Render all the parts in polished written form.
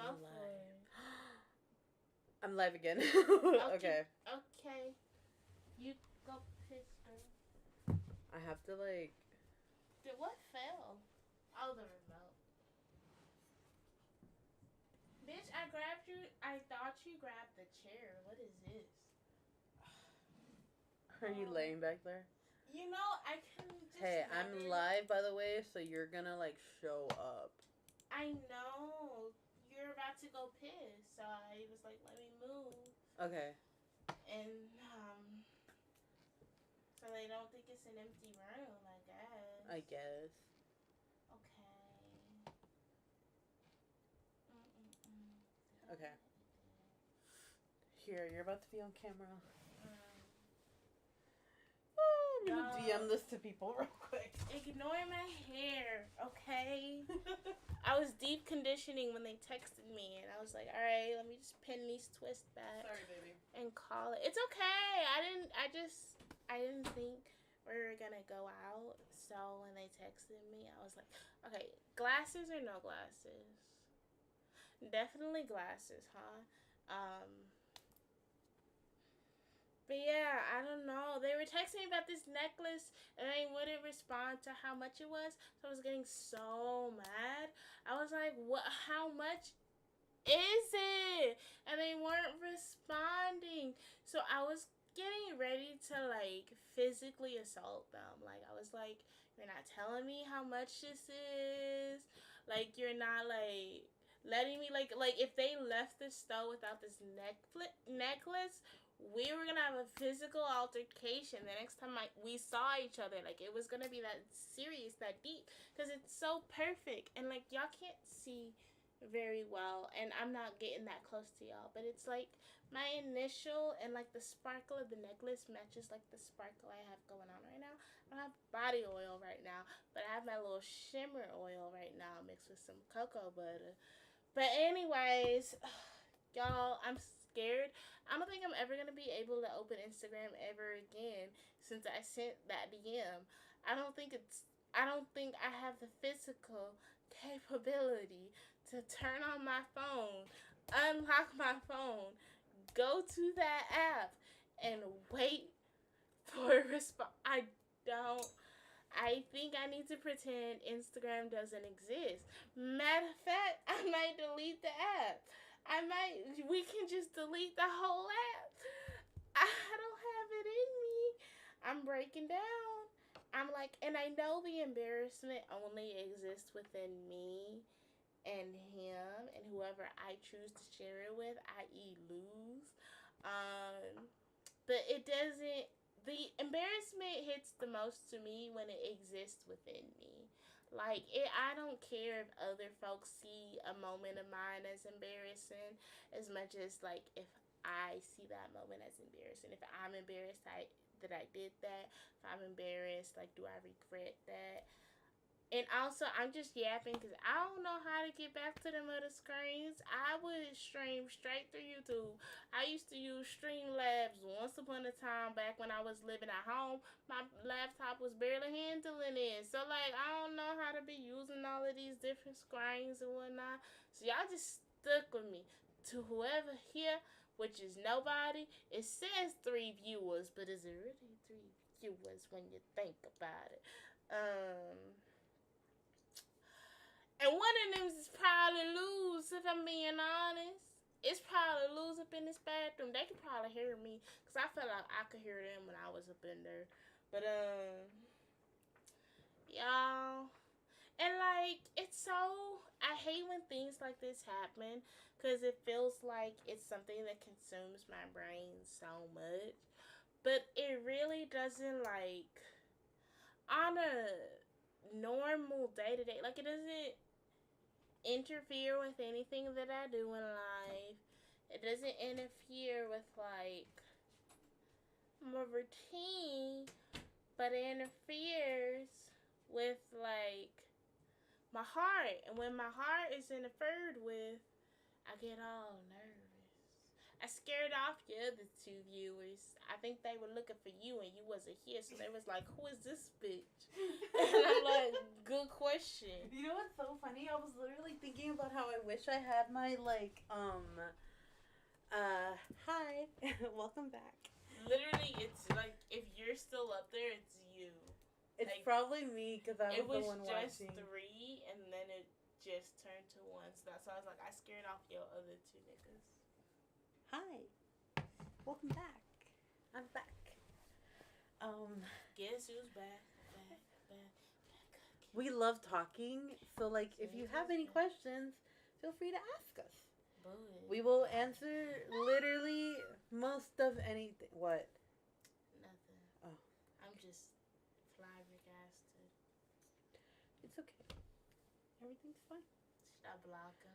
Go for it. I'm live again. Okay. Okay. You go piss her. I have to like. What fell? Oh, the remote. Bitch, I grabbed you. I thought you grabbed the chair. What is this? Are you laying back there? You know, I can just. Hey, I'm live by the way, so you're gonna like show up. I know. You're about to go piss, so I was like, let me move. Okay. And so they don't think it's an empty room, I guess. I guess. Okay. Okay. Here, you're about to be on camera. I'm gonna DM this to people real quick. Ignore my hair, okay? I was deep conditioning when they texted me, and I was like, all right, let me just pin these twists back. Sorry, baby. And call it. It's okay. I didn't think we were gonna go out. So when they texted me, I was like, okay, glasses or no glasses? Definitely glasses, huh? But yeah, I don't know. They were texting me about this necklace and they wouldn't respond to how much it was. So I was getting so mad. I was like, what? How much is it? And they weren't responding. So I was getting ready to like physically assault them. Like I was like, you're not telling me how much this is. Like you're not like letting me like if they left the store without this necklace, we were gonna have a physical altercation the next time we saw each other. Like it was gonna be that serious, that deep, because it's so perfect and like y'all can't see very well and I'm not getting that close to y'all, but it's like my initial and like the sparkle of the necklace matches like the sparkle I have going on right now. I don't have body oil right now, but I have my little shimmer oil right now mixed with some cocoa butter. But anyways, y'all, I'm scared. I don't think I'm ever going to be able to open Instagram ever again since I sent that DM. I don't think I have the physical capability to turn on my phone, unlock my phone, go to that app, and wait for a response. I think I need to pretend Instagram doesn't exist. Matter of fact, I might delete the app. We can just delete the whole app. I don't have it in me. I'm breaking down. I'm like, and I know the embarrassment only exists within me and him and whoever I choose to share it with, i.e. lose. But it doesn't, the embarrassment hits the most to me when it exists within me. Like, I don't care if other folks see a moment of mine as embarrassing as much as, like, if I see that moment as embarrassing. If I'm embarrassed that I did that, if I'm embarrassed, like, do I regret that? And also, I'm just yapping because I don't know how to get back to them other screens. I would stream straight through YouTube. I used to use Streamlabs once upon a time back when I was living at home. My laptop was barely handling it. So, like, I don't know how to be using all of these different screens and whatnot. So, y'all just stuck with me. To whoever here, which is nobody, it says 3 viewers, but is it really 3 viewers when you think about it? And one of them is probably lose, if I'm being honest. It's probably lose up in this bathroom. They could probably hear me, because I felt like I could hear them when I was up in there. But, y'all. And, like, it's so, I hate when things like this happen, because it feels like it's something that consumes my brain so much. But it really doesn't, like, on a normal day-to-day, like, it doesn't interfere with anything that I do in life. It doesn't interfere with, like, my routine, but it interferes with, like, my heart. And when my heart is interfered with, I get all nervous. I scared off the other two viewers. I think they were looking for you and you wasn't here, so they was like, "Who is this bitch?" And I'm like, "Good question." You know what's so funny? I was literally thinking about how I wish I had my hi, welcome back. Literally, it's like if you're still up there, it's you. It's Like, probably me because I it was was the one just watching. 3, and then it just turned to 1. So that's why I was like, I scared off your other 2 niggas. Hi, welcome back. I'm back. Guess who's back? Back. We love talking, so like if you have any questions, feel free to ask us. Boy. We will answer literally most of anything. What? Nothing. Oh. I'm just flabbergasted. It's okay. Everything's fine. Should I block him?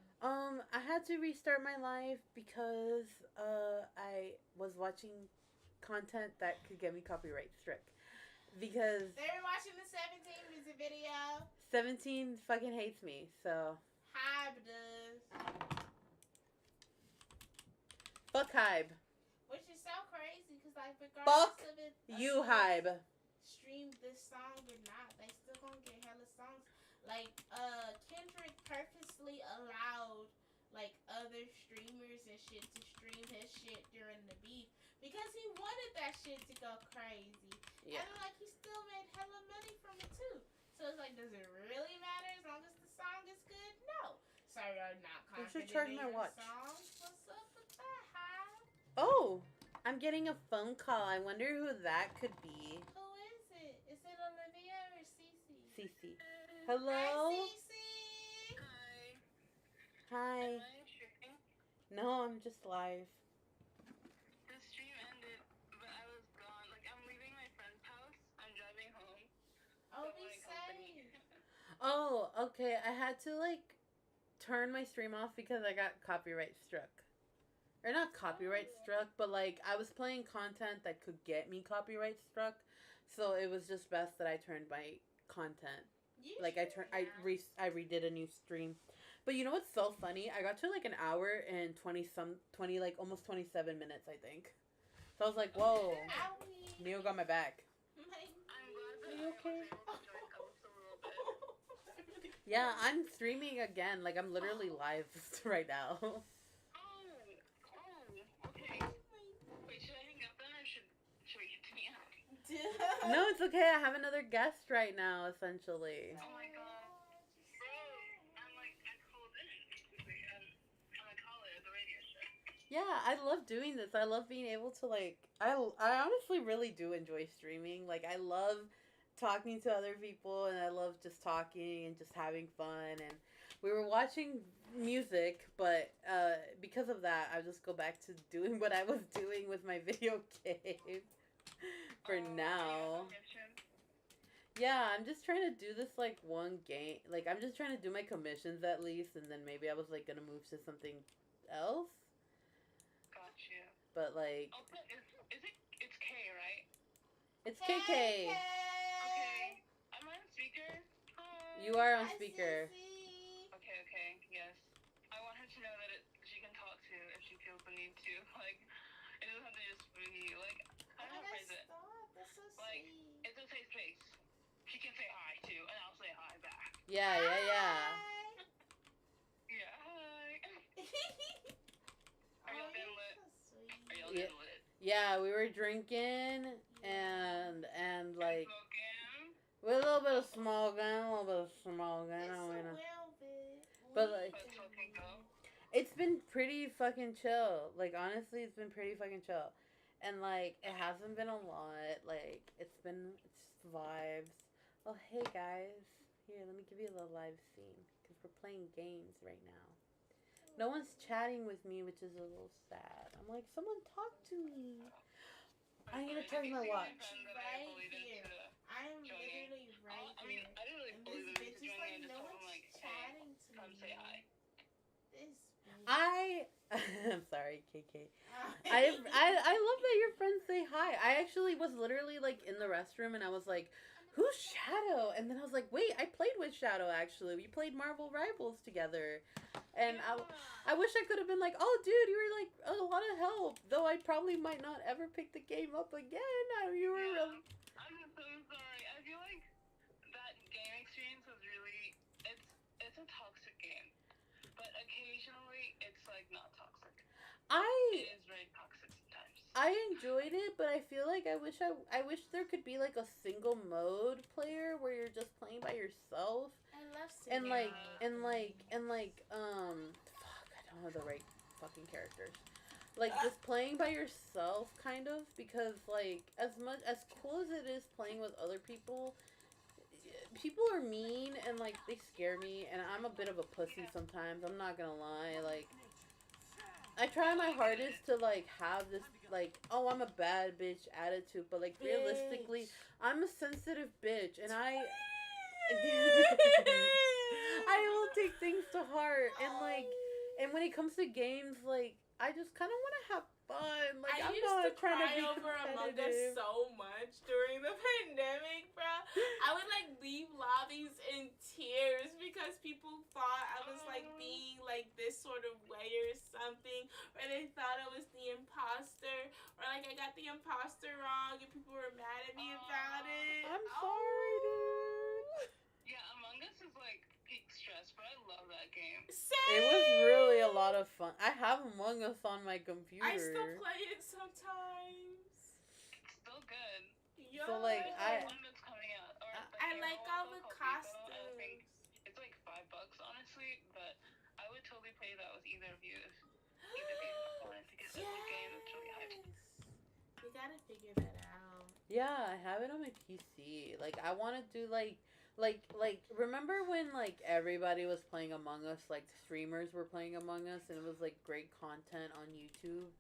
I had to restart my life because I was watching content that could get me copyright struck. Because they were watching the 17 music video. 17 fucking hates me, so Hybe does. fuck Hybe. Which is so crazy because like regardless fuck of it, you Hybe. Stream this song or not, they still gonna get hella songs. Like Kendrick purposely allowed like other streamers and shit to stream his shit during the beef because he wanted that shit to go crazy. Yeah. And like he still made hella money from it too. So it's like, does it really matter as long as the song is good? No. So you're not confident in your songs. What's up with that, Hybe? Oh, I'm getting a phone call. I wonder who that could be. Who is it? Is it Olivia or Cece? Cece. Hello? Hi, Cece. Hi. Am I streaming? No, I'm just live. The stream ended, but I was gone. Like, I'm leaving my friend's house. I'm driving home. Oh, be safe. Oh, okay. I had to, like, turn my stream off because I got copyright struck. Or not copyright struck, but, like, I was playing content that could get me copyright struck. So it was just best that I turned my content. Like, I redid a new stream. But you know what's so funny? I got to like an hour and 20 like almost 27 minutes, I think. So I was like, whoa. Neo got my back. I'm glad that Are you okay? I was able to join Ghost a little bit. Yeah, I'm streaming again. Like, I'm literally live right now. Oh, okay. Wait, should I hang up then or should we continue? No, it's okay. I have another guest right now, essentially. Oh my god. Yeah, I love doing this. I love being able to like I honestly really do enjoy streaming. Like I love talking to other people and I love just talking and just having fun and we were watching music, but because of that, I just go back to doing what I was doing with my video game for now. Yeah, I'm just trying to do this like one game. Like I'm just trying to do my commissions at least and then maybe I was like going to move to something else. Gotcha. But like it's K, right? It's KK. Okay. I'm on speaker. Hi. You are on speaker. Okay, yes. I want her to know that she can talk to if she feels the need to. Like, it doesn't have to just be like, I don't know how to phrase it. That's so like, sweet. it's a safe space. She can say hi too, and I'll say hi back. Yeah. Yeah, hi. Are y'all getting lit? So Are y'all getting lit? Yeah, we were drinking and like smoking. with a little bit of smoking, But like, it's been pretty fucking chill. Like honestly, it's been pretty fucking chill, and like it hasn't been a lot. Like it's vibes. Oh hey guys, here let me give you a little live scene because we're playing games right now. No one's chatting with me, which is a little sad. I'm like, someone talk to me. I'm gonna turn my watch. Right here. I am literally right here. I didn't really believe this bitch is like, no one's chatting to me. Come say hi. I'm sorry, KK. I love that your friends say hi. I actually was literally like in the restroom and I was like, who's Shadow? And then I was like, wait, I played with Shadow actually. We played Marvel Rivals together. And I wish I could have been like, oh, dude, you were like a lot of help. Though I probably might not ever pick the game up again. You were really. I'm so sorry. I feel like that game experience was really. It's a toxic game, but occasionally it's like not toxic. It is very toxic sometimes. I enjoyed it, but I feel like I wish there could be like a single mode player where you're just playing by yourself. I love And singing. like fuck, I don't know the right fucking characters. Like just playing by yourself kind of, because like as cool as it is playing with other people are mean and like they scare me, and I'm a bit of a pussy sometimes. I'm not gonna lie. Like I try my hardest to like have this like, oh, I'm a bad bitch attitude, but like realistically, I'm a sensitive bitch, and I will take things to heart, and like, and when it comes to games, like I just kind of want to have fun. Like I I'm used not to trying cry to be over Among Us competitive. so much during the pandemic, bro. I would like leave lobbies in tears because people thought I was like being like this sort of way or something, or they thought I was the imposter, or like I got the imposter wrong and people were mad at me about it. I'm sorry, dude. Yeah, Among Us is like peak stress, but I love that game. Same. It was really a lot of fun. I have Among Us on my computer. I still play it sometimes. It's still good. Yo. So like There's one that's coming out. Or I like all the costumes. I think costumes. it's like $5 honestly, but I would totally play that with either of you if either of you wanted to get into the game. It's really hyped. We gotta figure that out. Yeah, I have it on my PC. Like I want to do like remember when like everybody was playing Among Us, like streamers were playing Among Us, and it was like great content on YouTube,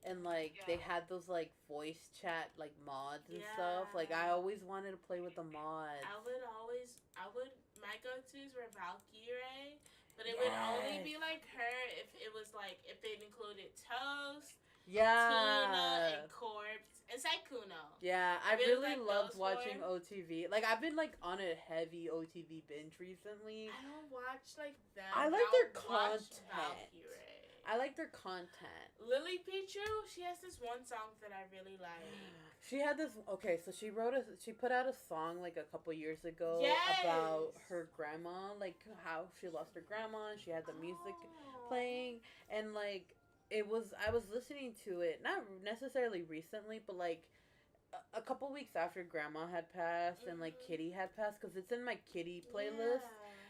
and like they had those like voice chat like mods and stuff. Like I always wanted to play with the mods. My go-tos were Valkyrie, but it would only be like her if it was like if it included Toast, Tina, and Corpse, and Saikuno. Yeah, I really like loved those watching OTV. Like I've been like on a heavy OTV binge recently. I don't watch like that. I like their content. I like their content. Lily Pichu, she has this one song that I really like. She had this. Okay, so she put out a song like a couple years ago about her grandma, like how she lost her grandma, and she had the music playing, and like I was listening to it, not necessarily recently, but like a couple weeks after grandma had passed and like Kitty had passed, because it's in my Kitty playlist.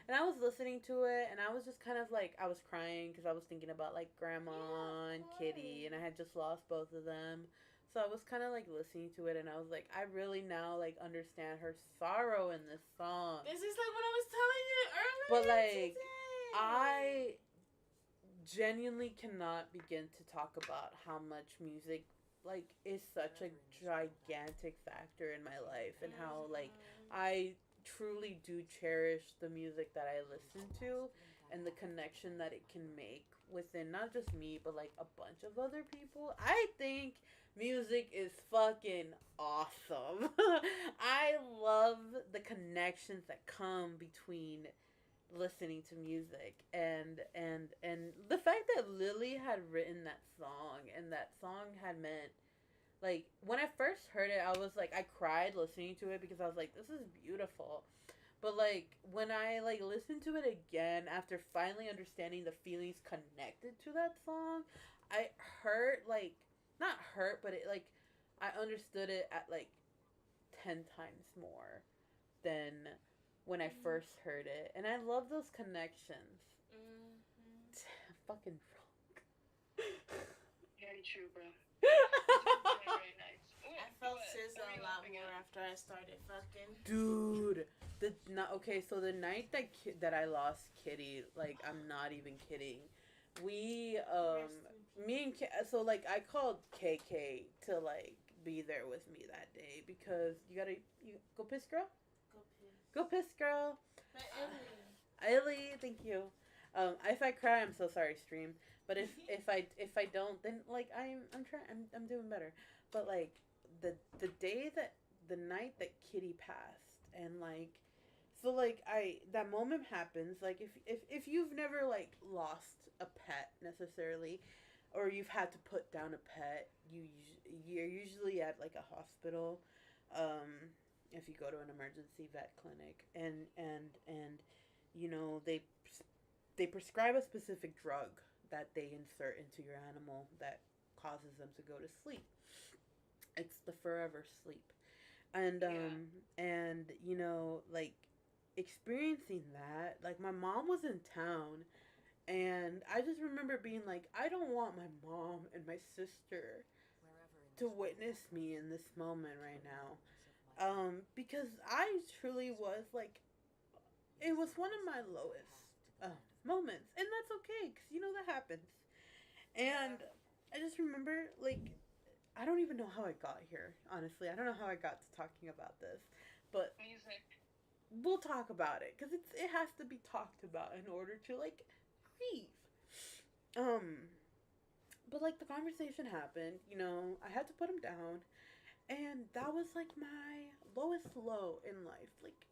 And I was listening to it, and I was just kind of like, I was crying because I was thinking about like grandma and Kitty, and I had just lost both of them. So I was kind of like listening to it, and I was like, I really now like understand her sorrow in this song. This is like what I was telling you earlier. But like, today. I genuinely cannot begin to talk about how much music like is such a gigantic factor in my life, and how like I truly do cherish the music that I listen to and the connection that it can make within not just me but like a bunch of other people. I think music is fucking awesome. I love the connections that come between listening to music, and the fact that Lily had written that song, and that song had meant, like, when I first heard it, I was like, I cried listening to it because I was like, this is beautiful. But like when I like listened to it again after finally understanding the feelings connected to that song, I hurt, like, not hurt, but it like I understood it at like 10 times more than when I first heard it. And I love those connections. Fucking drunk. Very true, bro. Very nice. I felt SZA a lot more after I started fucking. Dude, so the night that I lost Kitty, like, I'm not even kidding. We so like I called KK to like be there with me that day because you go piss, girl. Go piss, girl. Illy, thank you. If I cry, I'm so sorry, stream. But if I don't, then like I'm trying. I'm doing better. But like the night that Kitty passed, And like, so like that moment happens, like if you've never like lost a pet necessarily, or you've had to put down a pet, you're usually at like a hospital, um, if you go to an emergency vet clinic, and you know they prescribe a specific drug that they insert into your animal that causes them to go to sleep. It's the forever sleep. And and you know, like experiencing that, like my mom was in town, and I just remember being like, I don't want my mom and my sister to witness me in this moment right now. Because I truly was like, it was one of my lowest moments, and that's okay, because you know that happens. And I just remember, like, I don't even know how I got here. Honestly, I don't know how I got to talking about this, but Music. we'll talk about it because it has to be talked about in order to like grieve. Um, but like the conversation happened, you know, I had to put him down, and that was like my lowest low in life, like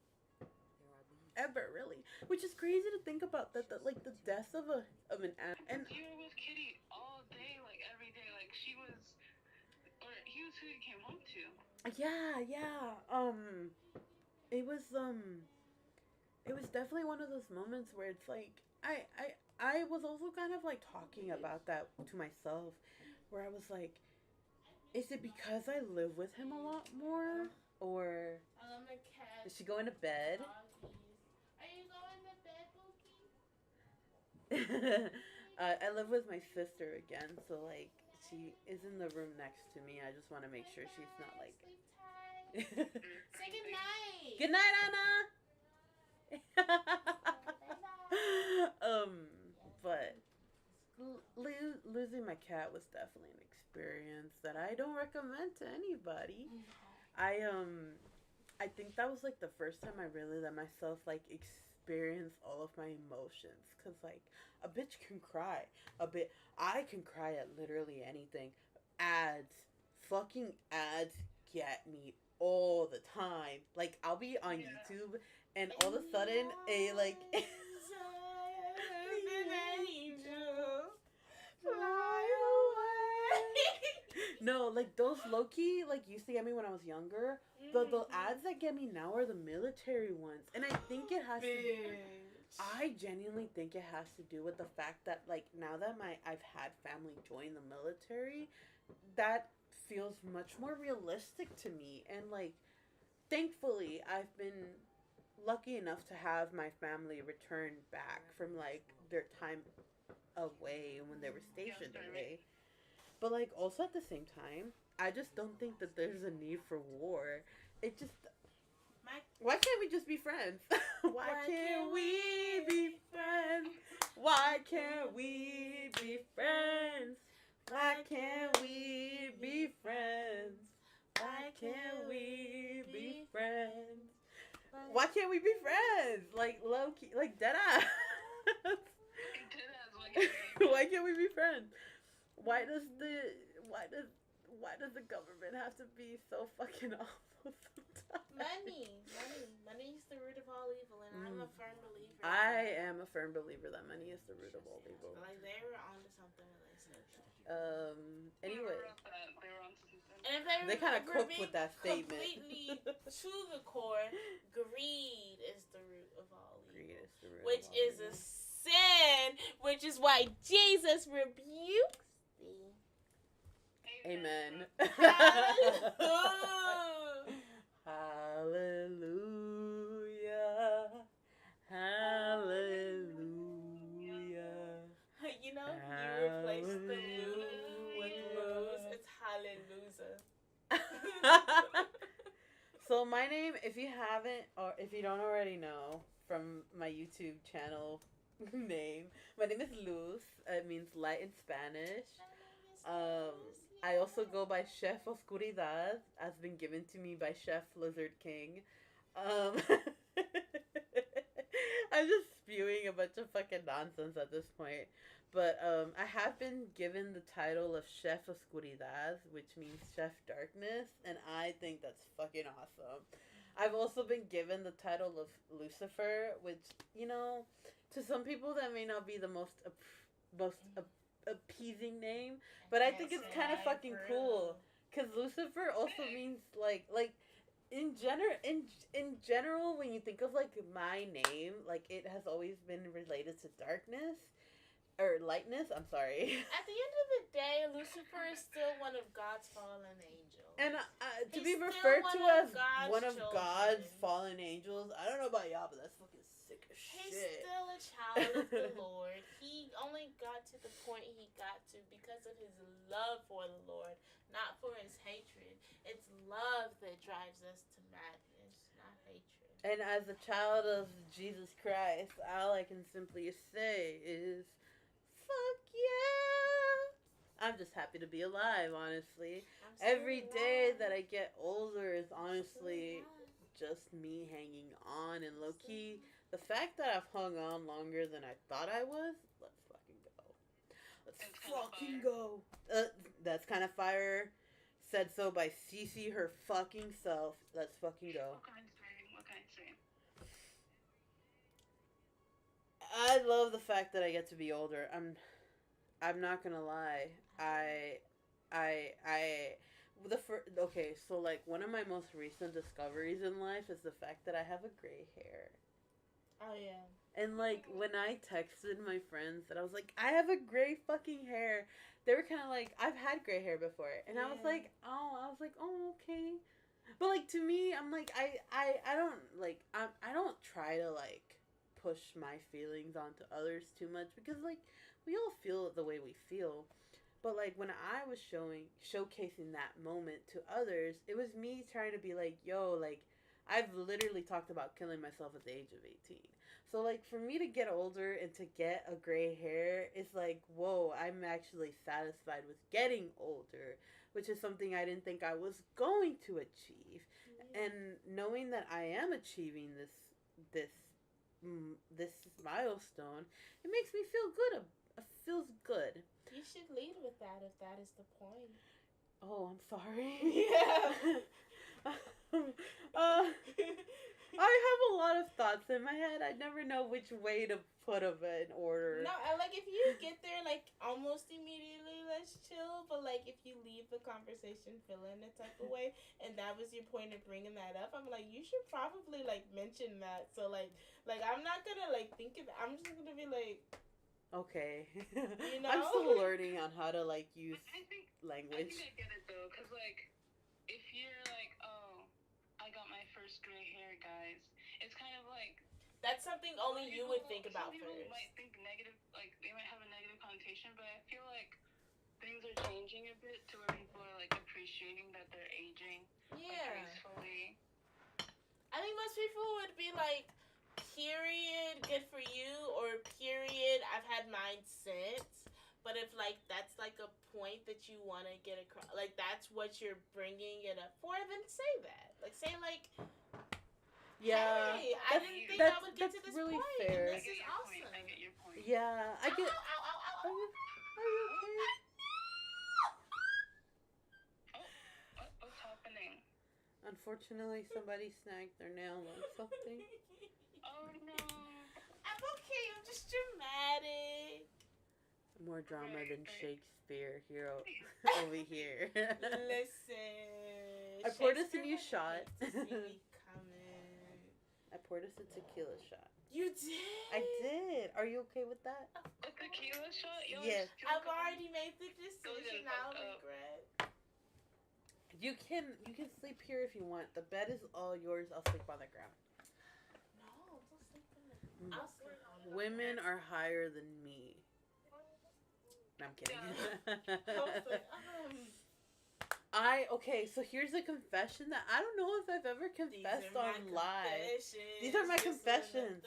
ever, really. Which is crazy to think about that, like the death of an animal. And You were with Kitty all day, like every day. Like she was, or he was who you came home to. yeah, yeah. It was definitely one of those moments where it's like I was also kind of like talking about that to myself, where I was like, is it because I live with him a lot more, or I love my cat. is she going to bed? Are you going to bed, Pookie? I live with my sister again, so like she is in the room next to me. I just want to make sure she's not like. Sleep tight. Say good night. Good night, Anna. But losing my cat was definitely an experience that I don't recommend to anybody. I think that was like the first time I really let myself like experience all of my emotions, cuz like a bitch can cry. I can cry at literally anything. Ads, fucking ads get me all the time. Like I'll be on YouTube, and all of a sudden a like fly away. No, like those low key like used to get me when I was younger. The ads that get me now are the military ones, and I think it has to. I genuinely think it has to do with the fact that like now that I've had family join the military, that feels much more realistic to me, and like thankfully I've been lucky enough to have my family return back from like their time away when they were stationed away. But like also at the same time, I just don't think that there's a need for war. It just why can't we just be friends? Why can't we be friends? Why can't we be friends? Why can't we be friends? Why can't we be friends? Why can't we be friends? Like low key, like dead ass. Why can't we be friends? Why does the government have to be so fucking awful sometimes? Money is the root of all evil, and I'm a firm believer. I am a firm believer that money is the root of all evil. Like they were onto something when they said that. Anyway, and if they kind of cooked with that statement. Completely to the core, greed is the root of all evil. Greed is the root which of all is evil. a sin, which is why Jesus rebukes thee. Amen. Hallelujah. Hallelujah. You know, you replace the loo with lose. It's hallelujah. So my name, if you haven't, or if you don't already know from my YouTube channel name, my name is Luz. It means light in Spanish. I also go by Chef Oscuridad, as been given to me by Chef Lizard King. I'm just spewing a bunch of fucking nonsense at this point. But I have been given the title of Chef Oscuridad, which means Chef Darkness, and I think that's fucking awesome. I've also been given the title of Lucifer, which, you know, to some people that may not be the appeasing name, but I think it's kind of fucking cool. Cause Lucifer also means like in general, when you think of like my name, like it has always been related to darkness or lightness. I'm sorry. At the end of the day, Lucifer is still one of God's fallen angels. And to be He's referred still to one as of God's one of children. God's fallen angels, I don't know about y'all, but that's fucking sick as He's shit. still a child of the Lord. He only got to the point he got to because of his love for the Lord, not for his hatred. It's love that drives us to madness, not hatred. And as a child of Jesus Christ, all I can simply say is, fuck yeah! I'm just happy to be alive, honestly. Every day that I get older is honestly just me hanging on, and low key, the fact that I've hung on longer than I thought I was, let's fucking go. Let's fucking go. That's kind of fire. Said so by Cece her fucking self. Let's fucking go. What can I say? I love the fact that I get to be older. I'm not gonna lie. Okay, so like one of my most recent discoveries in life is the fact that I have a gray hair. Oh yeah. And like when I texted my friends that I was like, I have a gray fucking hair, they were kind of like, I've had gray hair before, and I was like, oh okay. But like to me, I'm like I don't like I don't try to like push my feelings onto others too much, because like we all feel the way we feel. But like when I was showcasing that moment to others, it was me trying to be like, yo, like I've literally talked about killing myself at the age of 18. So like for me to get older and to get a gray hair, it's like, whoa, I'm actually satisfied with getting older, which is something I didn't think I was going to achieve. Yeah. And knowing that I am achieving this milestone, it makes me feel good. It feels good. You should lead with that if that is the point. Oh, I'm sorry. Yeah. I have a lot of thoughts in my head. I never know which way to put them in order. No, like if you get there like almost immediately, let's chill. But like if you leave the conversation feeling a type of way, and that was your point of bringing that up, I'm like, you should probably like mention that. So like I'm not gonna like think of it. I'm just gonna be like, okay. You know? I'm still learning on how to like use language. I think I get it though, cause like if you're like, oh, I got my first gray hair, guys. It's kind of like that's something only you would think about some first. People might think negative, like they might have a negative connotation, but I feel like things are changing a bit to where people are like appreciating that they're aging gracefully. I think most people would be like, period, good for you, or period, I've had mine since. But if like that's like a point that you want to get across, like that's what you're bringing it up for, then say that. Like say like, yeah, hey, I didn't think I would get to this really point. Fair. And this is awesome. I get your point. Yeah, I get. Ow. Are you okay? What's happening? Unfortunately, somebody snagged their nail on something. Oh no. I'm okay. I'm just dramatic. More drama than Shakespeare here over here. Listen. I poured us a new shot. I poured us a tequila shot. You did? I did. Are you okay with that? A tequila shot? Yes. I've already made the decision. I'll regret. You can sleep here if you want. The bed is all yours. I'll sleep on the ground. No, don't sleep on the ground. I'll sleep on the ground. Women are higher than me. No, I'm kidding. Okay, so here's a confession that I don't know if I've ever confessed on live. These are my confessions.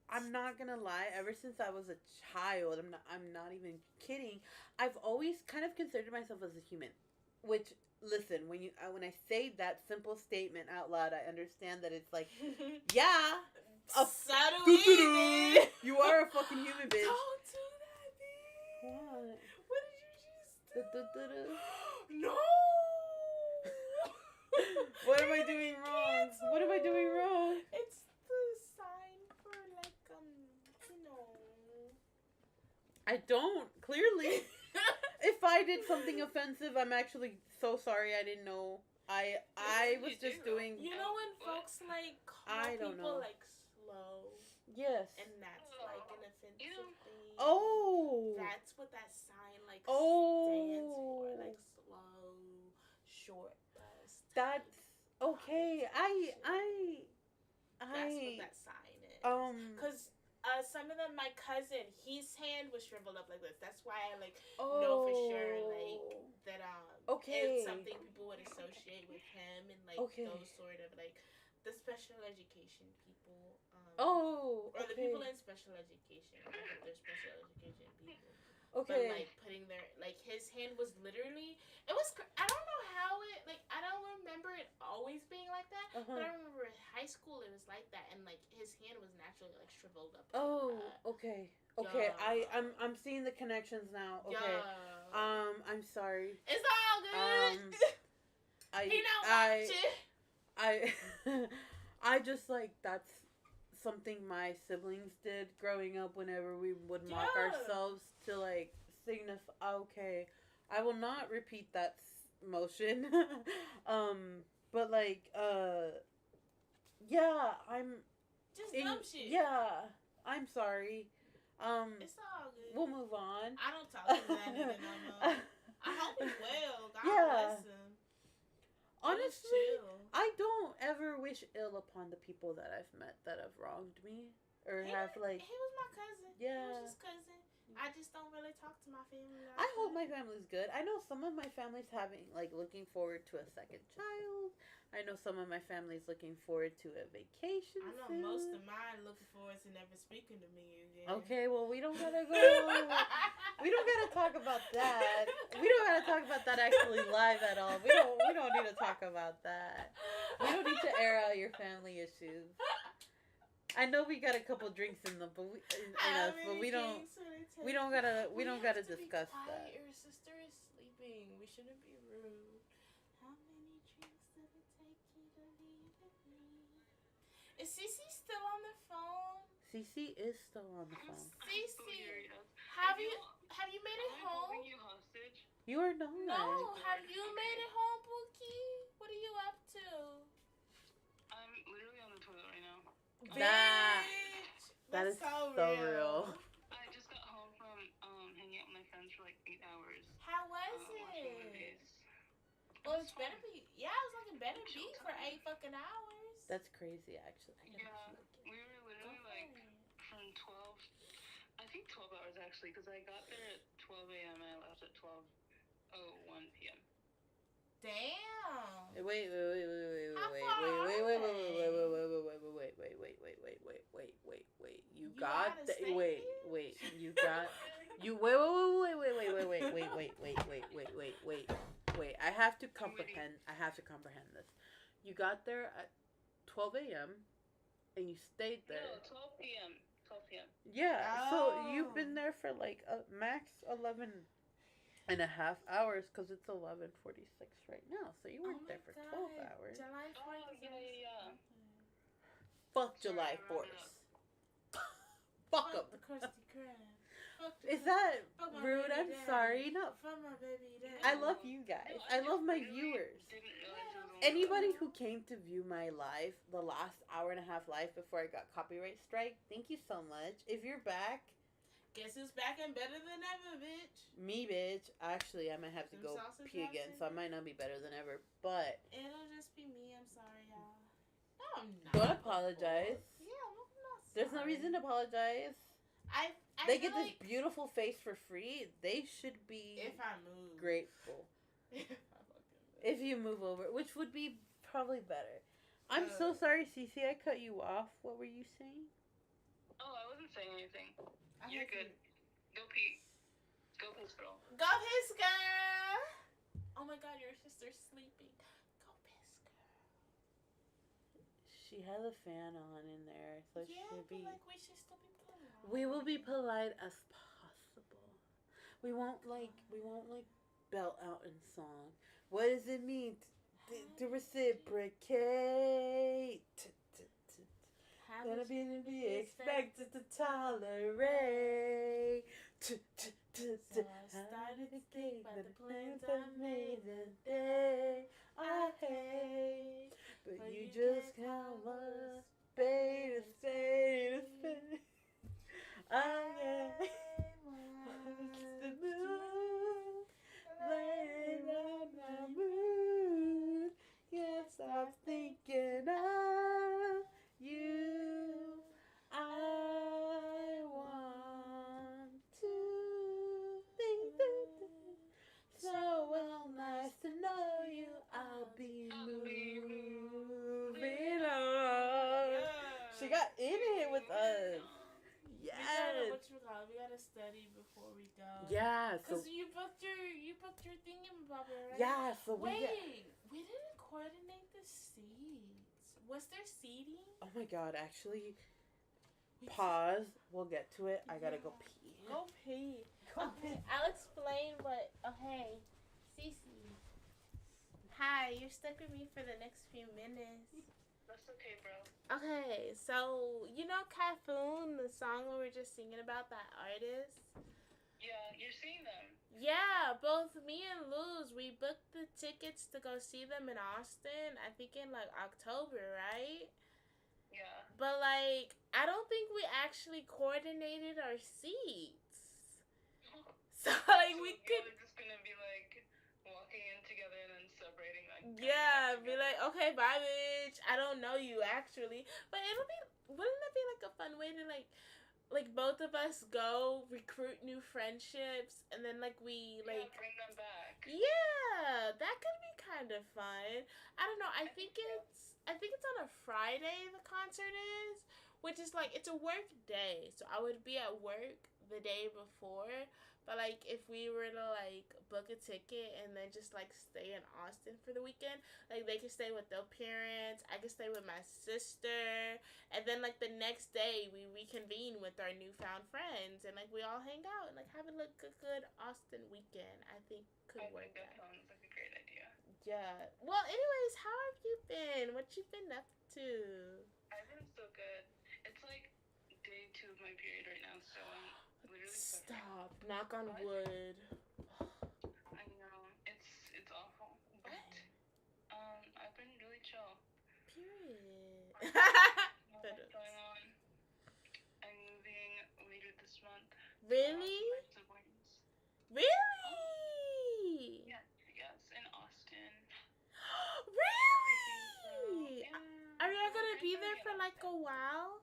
I'm not gonna lie, ever since I was a child, I'm not even kidding, I've always kind of considered myself as a human. Which, listen, when I say that simple statement out loud, I understand that it's like, yeah. You are a fucking human, bitch. Don't do that, bitch. What? What did you just do? No. What am I doing wrong? What am I doing wrong? It's the sign for like you know. I don't, clearly. If I did something offensive, I'm actually so sorry. I didn't know. I was just doing. You know when folks like call I don't people know. like slow, Yes. and that's like an offensive thing. Oh. That's what that sign like Oh. stands for, like slow, short bus. That's okay. That's what that sign is. Cause some of them, my cousin, his hand was shriveled up like this. That's why I like know for sure like that okay. it's something people would associate with him and like those sort of like the special education people. Or the people in special education. Like they're special education people. Okay. But like putting their like his hand was literally it was I don't know how it like I don't remember it always being like that, but I remember in high school it was like that, and like his hand was naturally like shriveled up. Okay. Okay, Yeah. I'm seeing the connections now. Okay. Yeah. I'm sorry. It's all good. He don't watch it. I just like that's something my siblings did growing up whenever we would mock ourselves to like signify okay, I will not repeat that motion. But like yeah, I'm just dumb shit. Yeah, I'm sorry. It's all good. We'll move on. I don't talk to that nigga no more. I hope he's well. God bless him. Honestly, I don't ever wish ill upon the people that I've met that have wronged me or have like. He was my cousin. Yeah. He was his cousin. I just don't really talk to my family. I hope my family's good. I know some of my family's having like looking forward to a second child. I know some of my family's looking forward to a vacation. I know soon. most of mine looking forward to never speaking to me again. Okay, well we don't gotta go. We don't gotta talk about that. We don't gotta talk about that actually live at all. We don't need to talk about that. We don't need to air out your family issues. I know we got a couple drinks in them, but we don't gotta discuss that. Your sister is sleeping. We shouldn't be rude. How many drinks did it take you to leave with me? Is Cece still on the phone? Cece is still on the phone. Cece, have you made it home? You hostage? You are not. No, have you made it home, Pookie? What are you up to? I'm literally on the toilet right now. That is so real. I just got home from hanging out with my friends for like 8 hours. How was it? Well, it's better be. Yeah, I was like, it better be for 8 fucking hours. That's crazy, actually. Yeah, we were literally like from 12. I think 12 hours actually, because I got there at 12 a.m. and I left at 12:01 p.m. Damn. Wait. You got wait. I have to comprehend this. You got there at 12 a.m. and you stayed there. No, 12 p.m. 12 p.m. Yeah, so you've been there for like max 11 and a half hours because it's 11:46 right now. So you weren't there for 12 hours. July 4th. Yeah. Fuck July 4th. Fuck up. The Krusty Krab. Is that rude? I'm sorry. No. Fuck my baby dad. I love you guys. I love my viewers. Anybody who came to view my live, the last hour and a half live before I got copyright strike, thank you so much. If you're back, guess who's back and better than ever, bitch? Me, bitch. Actually, I might have to go pee again, so I might not be better than ever. But it'll just be me. I'm sorry, y'all. No, I'm not. Don't apologize. Yeah, I'm not sorry. There's no reason to apologize. They get this beautiful face for free. They should be if I move grateful. If you move over, which would be probably better. I'm so sorry, Cece. I cut you off. What were you saying? Oh, I wasn't saying anything. You're good. Go pee. Go piss, girl. Go piss, girl. Oh my God, your sister's sleeping. Go piss, girl. She has a fan on in there, so yeah, she'll be. Like we should still be polite. We will be polite as possible. We won't belt out in song. What does it mean? To reciprocate. Gonna be expected to tolerate. So I started to think about the plans I made the day I hate. But you just come us spade a spade a spade. I want the moon, laying on my moon. Can't stop thinking of you. I want to think so well, nice to know you. I'll be moving on. She got in it with us. Yes. We gotta study before we go. Yeah. Cause you booked your thingamabobber, right? Yeah. So we didn't coordinate the seats. Was there seating? Oh my god! Actually, pause. We'll get to it. I gotta go pee. Go pee. Okay, I'll explain what. Okay, Cece. Hi, you're stuck with me for the next few minutes. That's okay, bro. Okay, so you know Cafoon, the song we were just singing about, that artist? Yeah, you're seeing them. Yeah, both me and Luz, we booked the tickets to go see them in Austin, I think in like October, right? Yeah. But like, I don't think we actually coordinated our seats. So like we could... We're just gonna be like walking in together and then separating like... Yeah, be like, okay, bye bitch. I don't know you actually. But wouldn't that be like a fun way to like both of us go recruit new friendships and then like we like... Yeah, bring them back. Yeah, that could be kind of fun. I don't know, I think it's on a Friday the concert is, which is like, it's a work day. So I would be at work the day before. But, like, if we were to, like, book a ticket and then just, like, stay in Austin for the weekend, like, they could stay with their parents, I could stay with my sister, and then, like, the next day we reconvene with our newfound friends, and, like, we all hang out and, like, have a good Austin weekend, I think could work out. That sounds like a great idea. Yeah. Well, anyways, how have you been? What you been up to? I've been so good. It's, like, day 2 of my period right now, so I'm... Stop. Knock on wood. I know. It's awful. But I've been really chill. Period. What's going on? I'm moving later this month. Really? Really? Yes, in Austin. Really? Yeah. Are y'all gonna be there for like a while?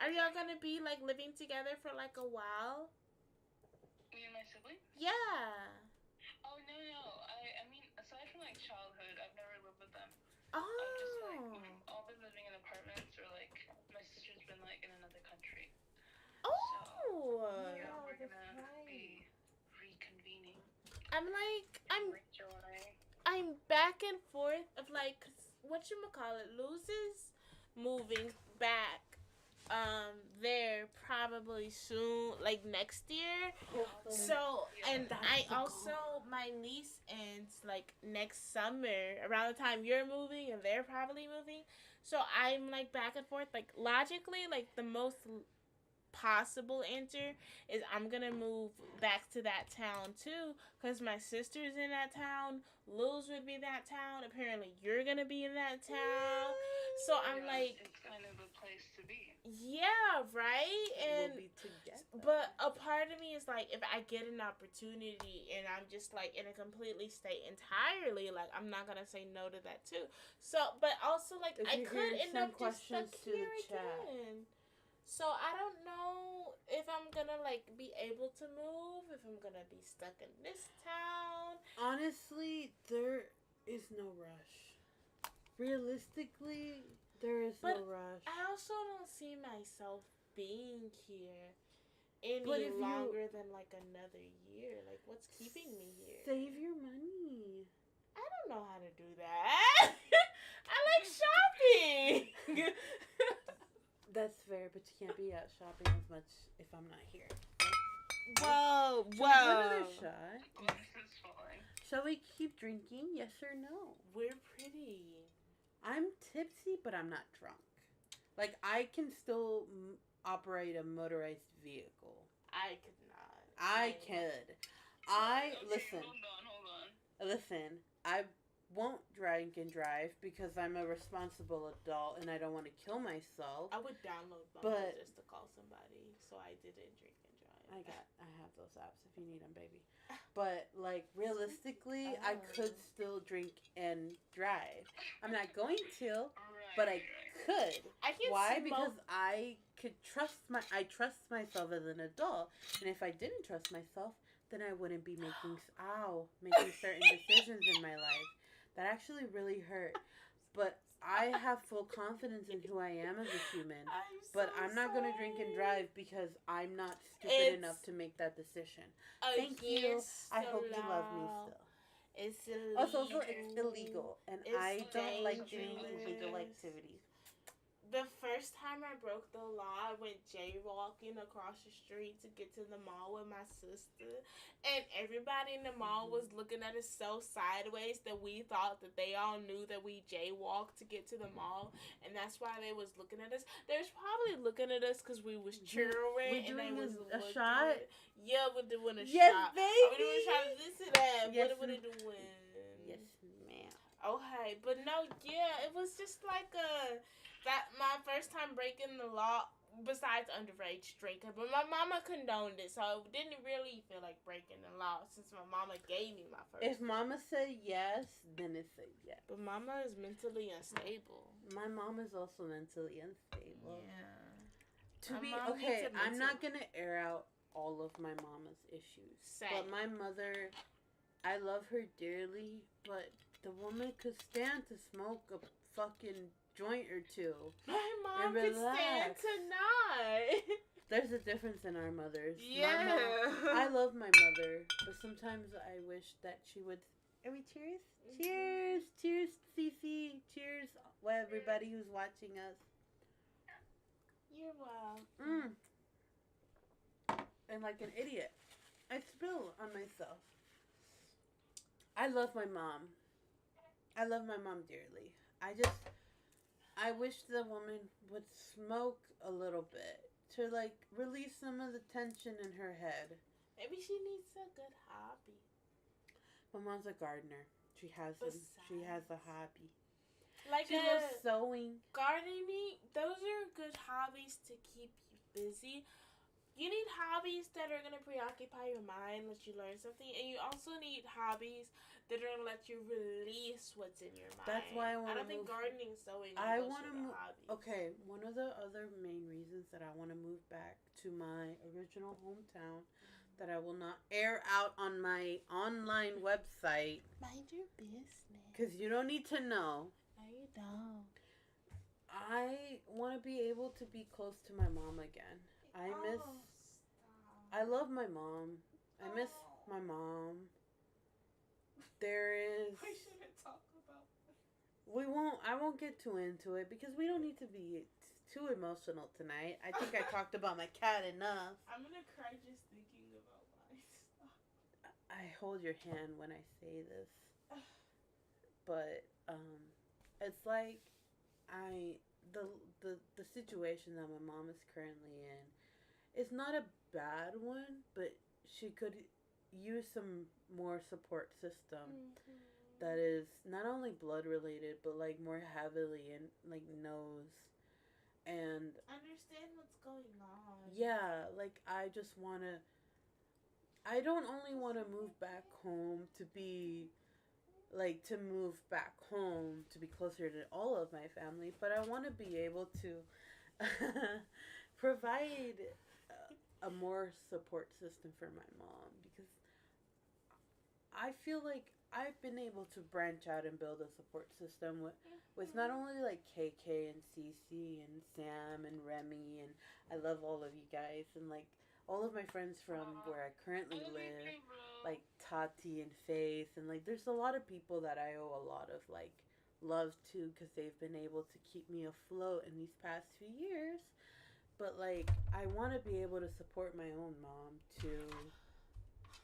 Are y'all gonna be, like, living together for, like, a while? Me and my siblings? Yeah. Oh, no. I mean, aside from, like, childhood, I've never lived with them. Oh. I've just, like, we've all been living in apartments, or, like, my sister's been, like, in another country. Oh. So, yeah, we're gonna be reconvening. I'm back and forth of, like, whatchamacallit, Luz's moving back. There probably soon, like next year. So, and I also, my lease ends like next summer, around the time you're moving and they're probably moving. So I'm like back and forth. Like logically, like the most possible answer is I'm gonna move back to that town too, because my sister's in that town. Luz would be that town. Apparently you're gonna be in that town. So I'm like, it's kind of a place to be. Yeah, right? And we'll be together. But a part of me is like, if I get an opportunity and I'm just like in a completely state entirely, like I'm not gonna say no to that too. So, but also like I could end up just stuck here again. So I don't know if I'm gonna like be able to move, if I'm gonna be stuck in this town. Honestly, there is no rush. Realistically, there is no rush. I also don't see myself being here any longer than like another year. Like, what's keeping me here? Save your money. I don't know how to do that. I like shopping. That's fair, but you can't be out shopping as much if I'm not here. Whoa, Should we do another whoa. shot? Glass is falling. Shall we keep drinking? Yes or no? We're pretty. I'm tipsy, but I'm not drunk. Like, I can still operate a motorized vehicle. I could not. I could. I, Okay, listen, hold on. listen, I won't drink and drive because I'm a responsible adult and I don't want to kill myself. I would download But- Bumble just to call somebody, so I didn't drink and drive. I have those apps if you need them, baby. But, like, realistically, I could still drink and drive. I'm not going to, Right, but I could. I can Why? smoke. Because I trust myself as an adult, and if I didn't trust myself, then I wouldn't be making certain decisions in my life. That actually really hurt. But I have full confidence in who I am as a human. But I'm not going to drink and drive because I'm not stupid enough to make that decision. Thank you. I hope you love me still. It's illegal. Also, it's illegal, and It's I don't like doing dangerous. illegal activities. The first time I broke the law, I went jaywalking across the street to get to the mall with my sister. And everybody in the mall was looking at us so sideways that we thought that they all knew that we jaywalked to get to the mall. And that's why they was looking at us. They was probably looking at us because we was cheering. We and they doing was a looking. shot? Yeah, we're doing a Yes, shot. baby! Are we doing a shot of this and that? Yes, What are we doing? Yes, ma'am. Okay, but no, yeah, it was just like that my first time breaking the law besides underage drinking, but my mama condoned it, so it didn't really feel like breaking the law since my mama gave me my first. If mama said yes, then it's a yes. But mama is mentally unstable. My mom is also mentally unstable. My To be mom okay, needs a I'm not mental- gonna air out all of my mama's issues. Same. But my mother, I love her dearly, but the woman could stand to smoke a fucking joint or two. My mom And could stand relax. to not. There's a difference in our mothers. Yeah. My mom, I love my mother, but sometimes I wish that she would. Are we cheers? Cheers! Cheers, Cece! Cheers, everybody who's watching us. You're welcome. And like an idiot, I spill on myself. I love my mom. I love my mom dearly. I wish the woman would smoke a little bit to like release some of the tension in her head. Maybe she needs a good hobby. My mom's a gardener. She has a hobby. Like She loves sewing. gardening. Those are good hobbies to keep you busy. You need hobbies that are going to preoccupy your mind, let you learn something, and you also need hobbies that are going to let you release what's in your mind. That's why I don't think gardening, sewing, I want to move. hobbies. Okay, one of the other main reasons that I want to move back to my original hometown, that I will not air out on my online website, Mind your business. because you don't need to know. No, you don't. I want to be able to be close to my mom again. I love my mom. I miss my mom. There is. We shouldn't talk about this. I won't get too into it because we don't need to be too emotional tonight. I think I talked about my cat enough. I'm going to cry just thinking about my stuff. I hold your hand when I say this. But it's like the situation that my mom is currently in is not a bad one, but she could use some more support system that is not only blood related, but like more heavily and like knows and Understand what's going on. yeah, like I don't only want to move back home to be like to move back home to be closer to all of my family, but I want to be able to provide a more support system for my mom because I feel like I've been able to branch out and build a support system with not only like KK and Cece and Sam and Remy, and I love all of you guys, and like all of my friends from where I currently live, like Tati and Faith, and like there's a lot of people that I owe a lot of like love to because they've been able to keep me afloat in these past few years. but like I want to be able to support my own mom too.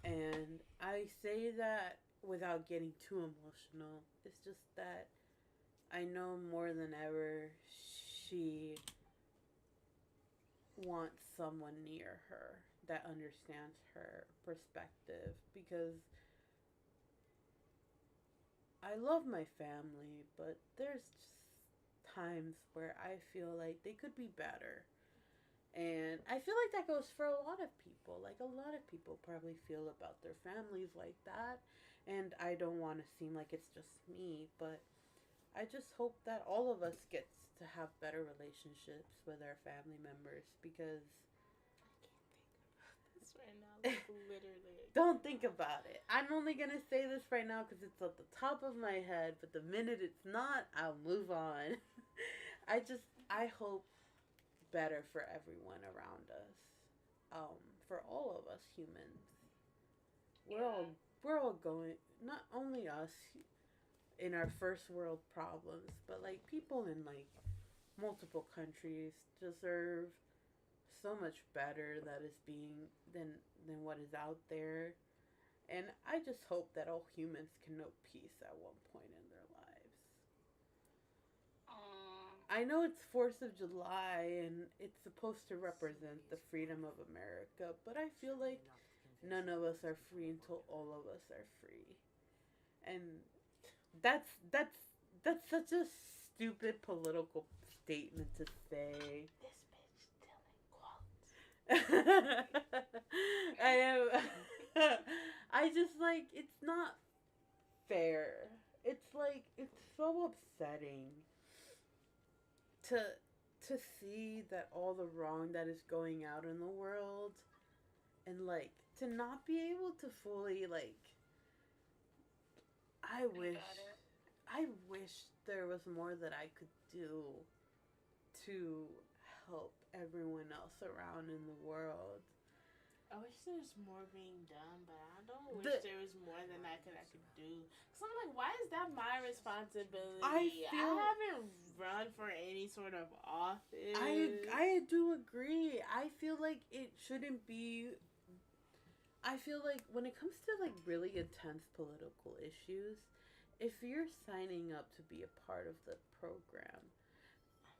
And I say that without getting too emotional. It's just that I know more than ever she wants someone near her that understands her perspective, because I love my family, but there's just times where I feel like they could be better. And I feel like that goes for a lot of people. Like, a lot of people probably feel about their families like that. And I don't want to seem like it's just me, but I just hope that all of us gets to have better relationships with our family members, because This right now, like, literally. don't think about it. I'm only going to say this right now because it's at the top of my head, but the minute it's not, I'll move on. I hope better for everyone around us. For all of us humans. We're all going, not only us in our first world problems, but like people in like multiple countries deserve so much better that is being than what is out there. And I just hope that all humans can know peace at one point in their lives. I know it's 4th of July and it's supposed to represent the freedom of America, but I feel like none of us are free until all of us are free. And that's such a stupid political statement to say. This bitch still in quotes. I am. I just like, it's not fair. It's like, it's so upsetting to see that all the wrong that is going out in the world, and like to not be able to fully like. I wish there was more that I could do to help everyone else around in the world. I wish there was more being done, but I don't wish there was more than I could do. Cause I'm like, why is that my responsibility? I haven't run for any sort of office. I do agree. I feel like it shouldn't be. I feel like when it comes to like really intense political issues, if you're signing up to be a part of the program,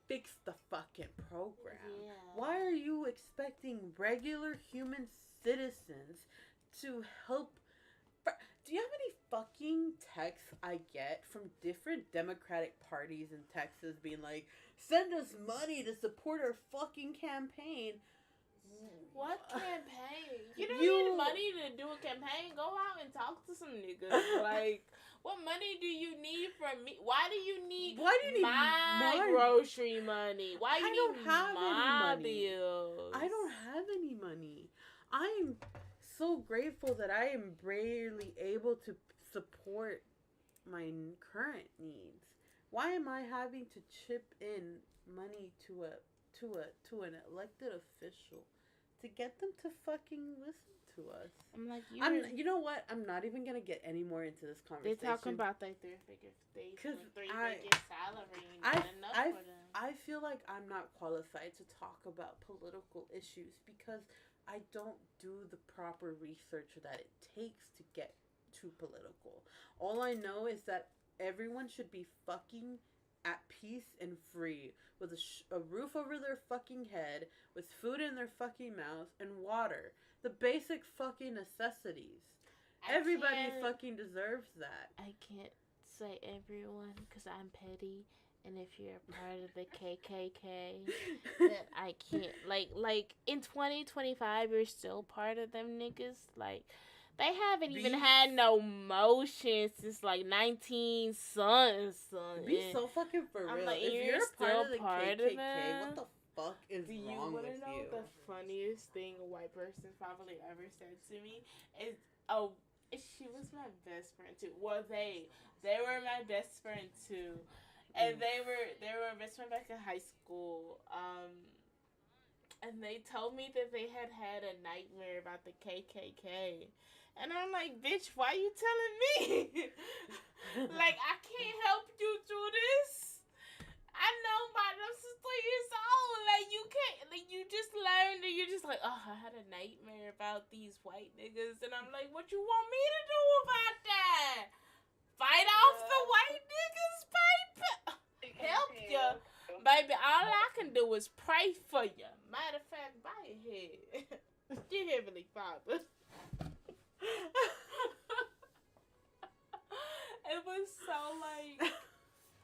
fix the fucking program. Yeah. Why are you expecting regular human citizens to help? Do you have any fucking texts I get from different Democratic parties in Texas being like, send us money to support our fucking campaign? What campaign? You don't need money to do a campaign. Go out and talk to some niggas. Like, what money do you need from me? Why do you need my grocery money? Why do you need my bills? I don't have any money. I'm so grateful that I am barely able to support my current needs. Why am I having to chip in money to an elected official to get them to fucking listen to us? I'm like, you know what? I'm not even gonna get any more into this conversation. They're talking about like three-figure salary. For them. I feel like I'm not qualified to talk about political issues because I don't do the proper research that it takes to get too political. All I know is that everyone should be fucking at peace and free with a roof over their fucking head, with food in their fucking mouths, and water. The basic fucking necessities. Everybody fucking deserves that. I can't say everyone because I'm petty. And if you're a part of the KKK, then I can't. Like in 2025, you're still part of them niggas. Like, they haven't even had no motion since like 19 something. Be so fucking for real. Like, if you're still part of the KKK, what the fuck is wrong with you? Do you want to know the funniest thing a white person's probably ever said to me? Is, oh, she was my best friend too. Well, they were my best friend too. And they were my best friend back in high school. And they told me that they had a nightmare about the KKK. And I'm like, bitch, why you telling me? Like, I can't help you through this. I know my I'm 3 years old. you can't, like, you just learned and you're just like, oh, I had a nightmare about these white niggas. And I'm like, what you want me to do about that? Fight off the white niggas, baby? Help you. Baby, all I can do is pray for you. Matter of fact, bow your head. Dear Heavenly Father. It was so, like,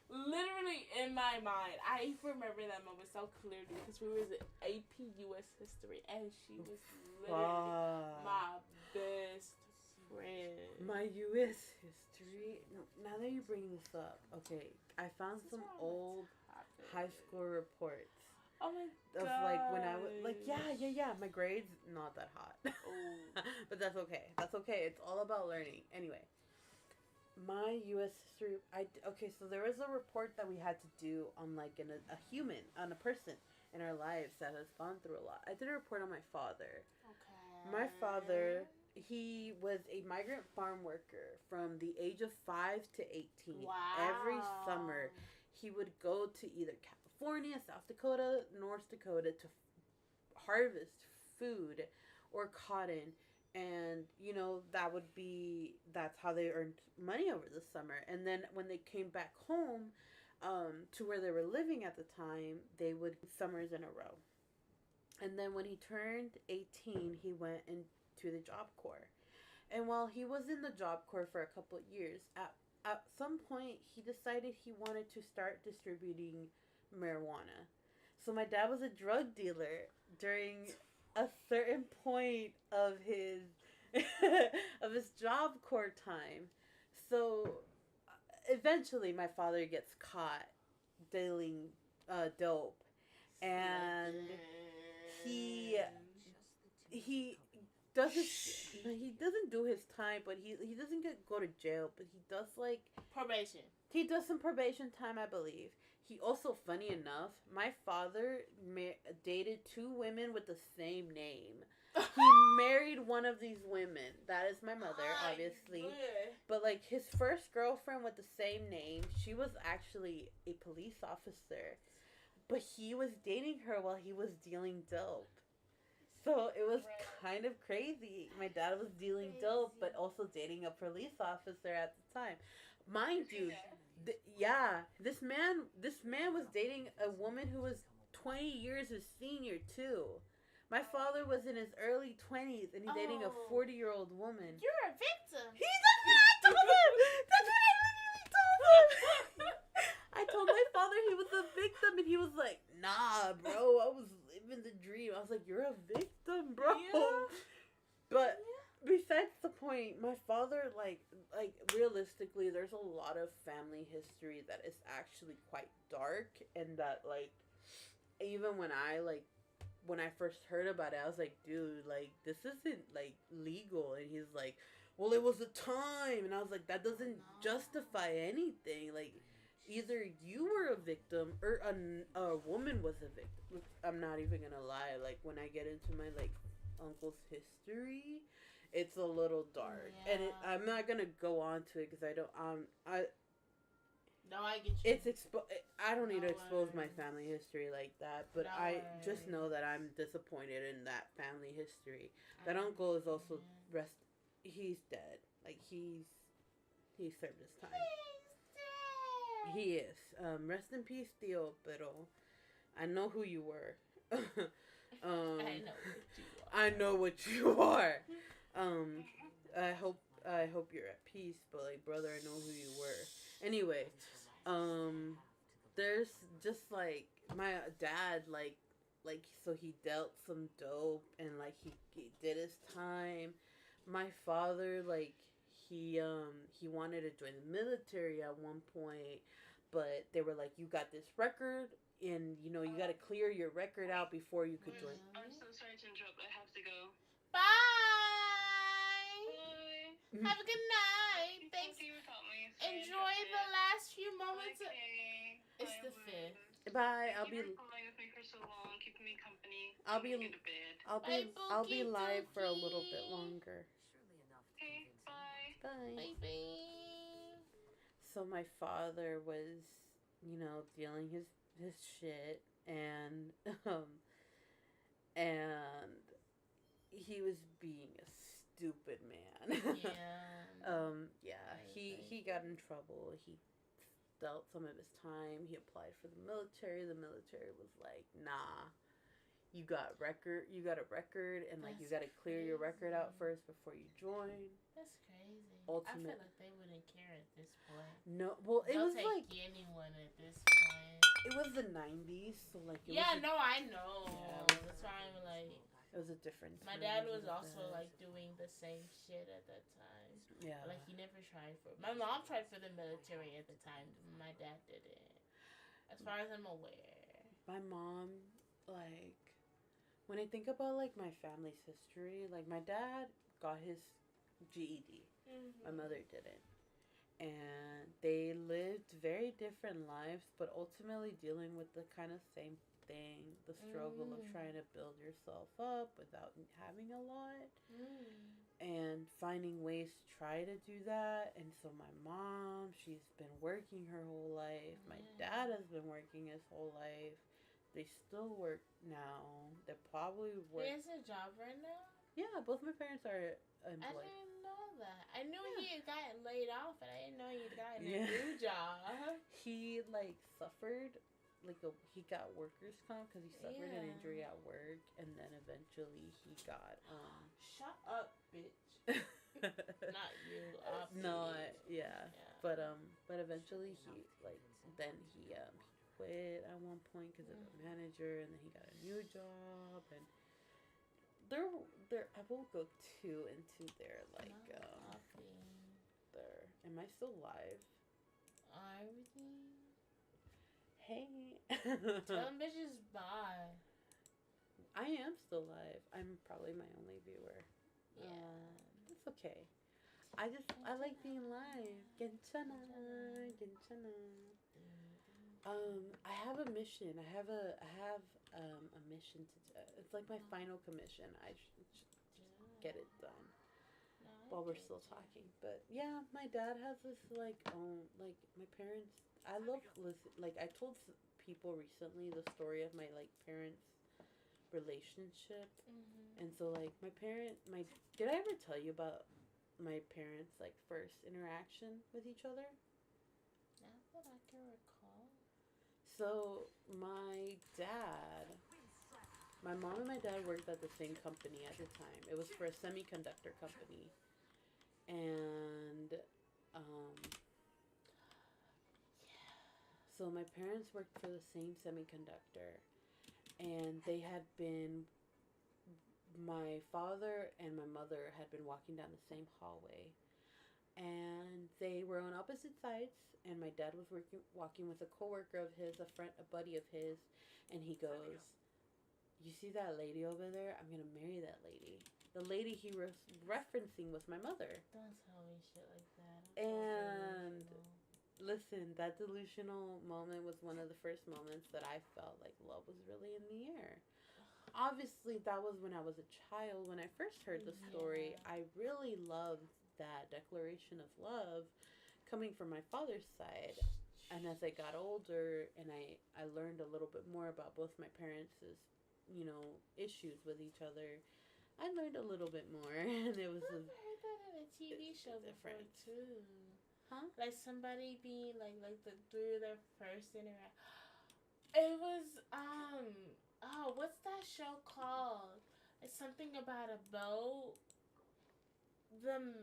literally in my mind. I remember that moment so clearly because we was in AP US History and she was literally my best friend. My US History. Now that you bring this up, okay, I found some old high school reports. Oh my of god. like when I was like yeah my grades not that hot. But that's okay. It's all about learning. Anyway, my US history, so there was a report that we had to do on like a human, on a person in our lives that has gone through a lot. I did a report on my father. Okay. My father, he was a migrant farm worker from the age of 5 to 18. Wow. Every summer he would go to either California, South Dakota, North Dakota to harvest food or cotton. And, you know, that's how they earned money over the summer. And then when they came back home to where they were living at the time, they would summers in a row. And then when he turned 18, he went into the Job Corps. And while he was in the Job Corps for a couple of years, at some point, he decided he wanted to start distributing marijuana. So my dad was a drug dealer during a certain point of his of his Job Corps time. So eventually my father gets caught dealing dope, and he doesn't do his time, but he doesn't go to jail, but he does like probation. He does some probation time, I believe. He also, funny enough, my father dated 2 women with the same name. He married one of these women. That is my mother, obviously. But, like, his first girlfriend with the same name, she was actually a police officer. But he was dating her while he was dealing dope. So it was kind of crazy. My dad was dealing dope, but also dating a police officer at the time. Mind you, this man was dating a woman who was 20 years his senior too. My father was in his early 20s and he's dating a 40-year-old woman. You're a victim. That's what I told him. That's what I literally told him. I told my father he was a victim, and he was like, "Nah, bro, I was living the dream." I was like, "You're a victim, bro." Yeah. But besides the point, my father, like realistically, there's a lot of family history that is actually quite dark, and that, like, even when I first heard about it, I was like, dude, like, this isn't, like, legal. And he's like, well, it was a time. And I was like, that doesn't justify anything. Like, either you were a victim or a woman was a victim. I'm not even gonna lie. Like, when I get into my, like, uncle's history, it's a little dark. Yeah. And I'm not gonna go on to it because I don't, No, I get you. I don't need to expose my family history like that, but I just know that I'm disappointed in that family history. That uncle is also he's dead. Like, he served his time. He's dead. He is. Rest in peace, Tío, pero I know who you were. I know what you are. I hope you're at peace, but, like, brother, I know who you were. Anyway, there's just, like, my dad, like, so he dealt some dope, and, like, he did his time. My father, like, he wanted to join the military at one point, but they were like, you got this record, and, you know, you got to clear your record out before you could join. I'm so sorry to interrupt. I have to go. Bye. Bye. Have a good night. Thanks. You taught me. Enjoy the last few moments. Okay. It's the 5th. Bye. I'll be following with me for so long, keeping me company. I'll be live for a little bit longer. Okay. Bye. Bye. Bye. So my father was, you know, dealing his shit, and um, and he was being a stupid man. Yeah. Yeah, I he think. got in trouble. He dealt some of his time. He applied for the military. The military was like, "Nah, you got a record, and like you That's got to clear your record out crazy. first before you join." That's crazy. I feel Ultimate. like they wouldn't care at this point. No, well, it They'll was take like anyone at this point. it was the '90s, so like it Yeah, was no, I know. yeah, That's why I'm like, it was a different my time. dad It was a also bit- like doing the same shit at that time. yeah. Like he never tried for. My mom tried for the military at the time. My dad didn't, as far as I'm aware. My mom, like, when I think about like my family's history, like my dad got his GED. My Mm-hmm. mother didn't. And they lived very different lives, but ultimately dealing with the kind of same thing, the struggle of Mm. trying to build yourself up without having a lot Mm. and finding ways to try to do that. And so my mom, she's been working her whole life. My Yeah. dad has been working his whole life. They still work now. They probably He work. has a job right now? Yeah, both my parents are I employed. didn't know that. I knew Yeah. he had gotten laid off, but I didn't know he had gotten Yeah. a new job. He like suffered he got workers comp because he suffered an Yeah. injury at work, and then eventually he got Shut up, bitch. Not you, no, obviously. yeah, Yeah. but eventually he then he quit at one point because of the manager, and then he got a new job, and there I won't go too into their like their am I still live? Everything. Hey. Tell them bitches bye. I am still live. I'm probably my only viewer. Yeah. That's okay. I like being live. Genchana, genchana. I have a mission. I have a mission to do. It's like my final commission. I should get it done while we're still talking. But yeah, my dad has this like like my parents. I love listen. Like I told people recently the story of my like parents relationship. Mm-hmm. And so like my did I ever tell you about my parents like first interaction with each other? Not that I can recall. So my mom and my dad worked at the same company at the time. It was for a semiconductor company. And um so my parents worked for the same semiconductor, and they had been my father and my mother had been walking down the same hallway, and they were on opposite sides, and my dad was walking with a coworker of his, a buddy of his, and he goes, "You see that lady over there? I'm gonna marry that lady." The lady he was referencing was my mother. Don't tell me shit like that. And listen, that delusional moment was one of the first moments that I felt like love was really in the air. Obviously, that was when I was a child. When I first heard the story, I really loved that declaration of love coming from my father's side. And as I got older and I learned a little bit more about both my parents' issues with each other, I learned a little bit more. And it was I've heard that in a TV show before too. Huh? Like somebody being like through their first interaction. It was what's that show called? It's something about a boat. Them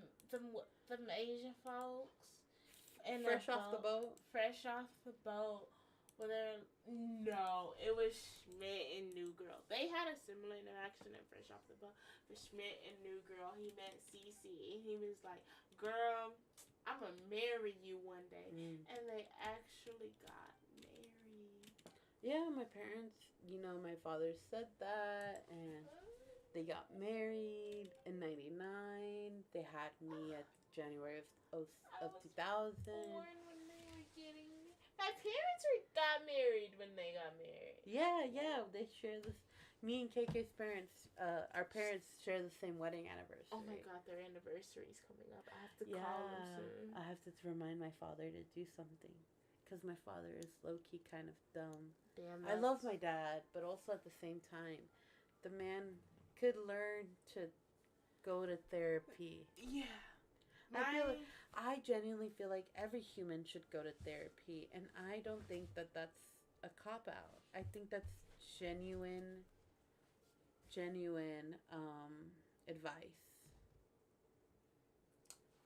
Asian folks and Fresh off the boat. Fresh off the boat. Well, no, it was Schmidt and New Girl. They had a similar interaction in Fresh Off the Boat. For Schmidt and New Girl, he met Cece, and he was like, "Girl, I'm gonna marry you one day," and they actually got married. Yeah, my parents, my father said that, and they got married in '99. They had me at January of 2000. Born when they were getting married. My parents got married when they got married. Yeah, they share this. Me and KK's parents, our parents share the same wedding anniversary. Oh my god, their anniversary's coming up. I have to call them soon. I have to remind my father to do something. because my father is low-key kind of dumb. Damn, I love my dad, but also at the same time, the man could learn to go to therapy. Yeah. I genuinely feel like every human should go to therapy, and I don't think that that's a cop-out. I think that's genuine advice.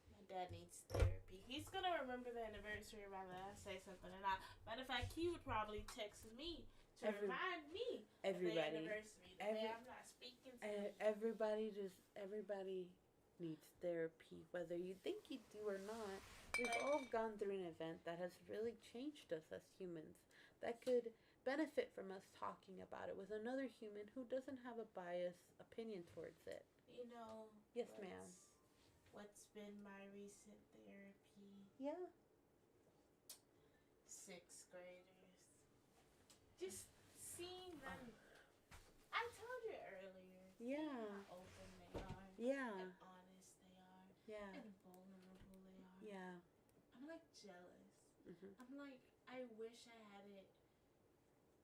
My dad needs therapy. He's gonna remember the anniversary rather than I say something. And matter of fact, he would probably text me to remind me of the anniversary. I'm not speaking to him. Everybody needs therapy, whether you think you do or not. We've all gone through an event that has really changed us as humans, that could benefit from us talking about it with another human who doesn't have a biased opinion towards it. You know. Yes, ma'am. What's been my recent therapy? Yeah. 6th graders. Just seeing them. I told you earlier. Yeah. How open they are. Yeah. And honest they are. Yeah. And vulnerable they are. Yeah. I'm like jealous. Mm-hmm. I'm like, I wish I had it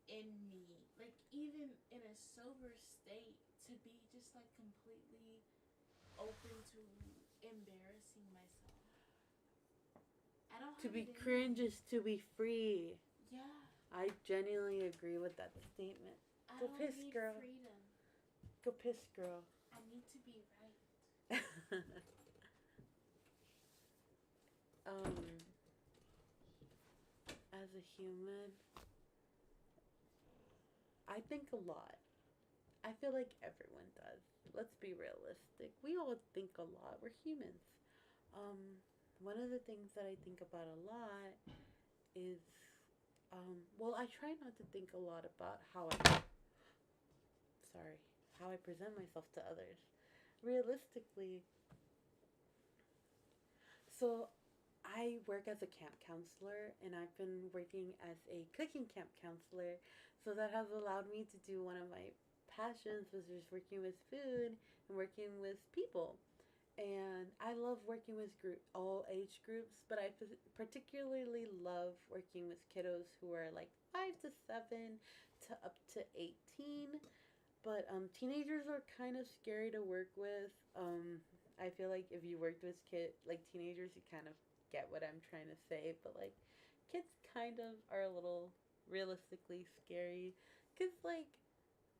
in me. Like, even in a sober state, to be just like completely open to embarrassing myself. I don't have To be cringe is to be free. Yeah. I genuinely agree with that statement. I Go don't piss, need girl. freedom. Go piss, girl. I need to be right. As a human, I think a lot. I feel like everyone does. Let's be realistic. We all think a lot. We're humans. One of the things that I think about a lot is, well, I try not to think a lot about how I present myself to others. Realistically, so I work as a camp counselor, and I've been working as a cooking camp counselor, so that has allowed me to do one of my passions, which is working with food and working with people. And I love working with all age groups, but I particularly love working with kiddos who are like 5 to 7 to up to 18. But teenagers are kind of scary to work with. I feel like if you worked with teenagers, you kind of get what I'm trying to say. But like, kids kind of are a little realistically scary, because like,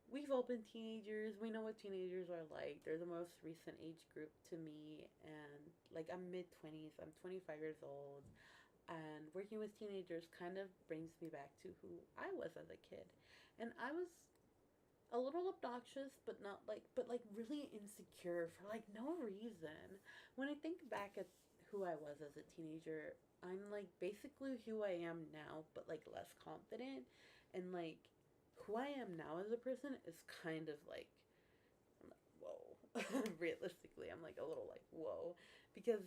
we've all been teenagers. We know what teenagers are like. They're the most recent age group to me, and like, I'm mid-20s. I'm 25 years old, and working with teenagers kind of brings me back to who I was as a kid. And I was a little obnoxious, but really insecure for like no reason. When I think back at who I was as a teenager, I'm like basically who I am now, but like less confident. And like, who I am now as a person is kind of like, I'm like, whoa. Realistically, I'm like a little like, whoa. Because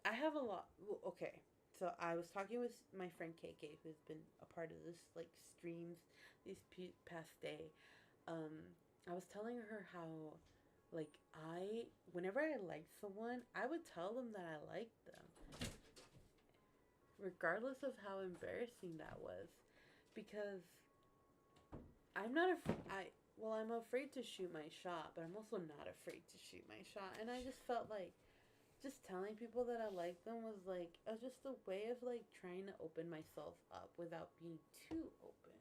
I have a lot. Okay, so I was talking with my friend KK, who's been a part of this like streams these past day. I was telling her how, like, whenever I liked someone, I would tell them that I liked them, regardless of how embarrassing that was, because I'm not I'm afraid to shoot my shot, but I'm also not afraid to shoot my shot, and I just felt like just telling people that I liked them was like just a way of like trying to open myself up without being too open,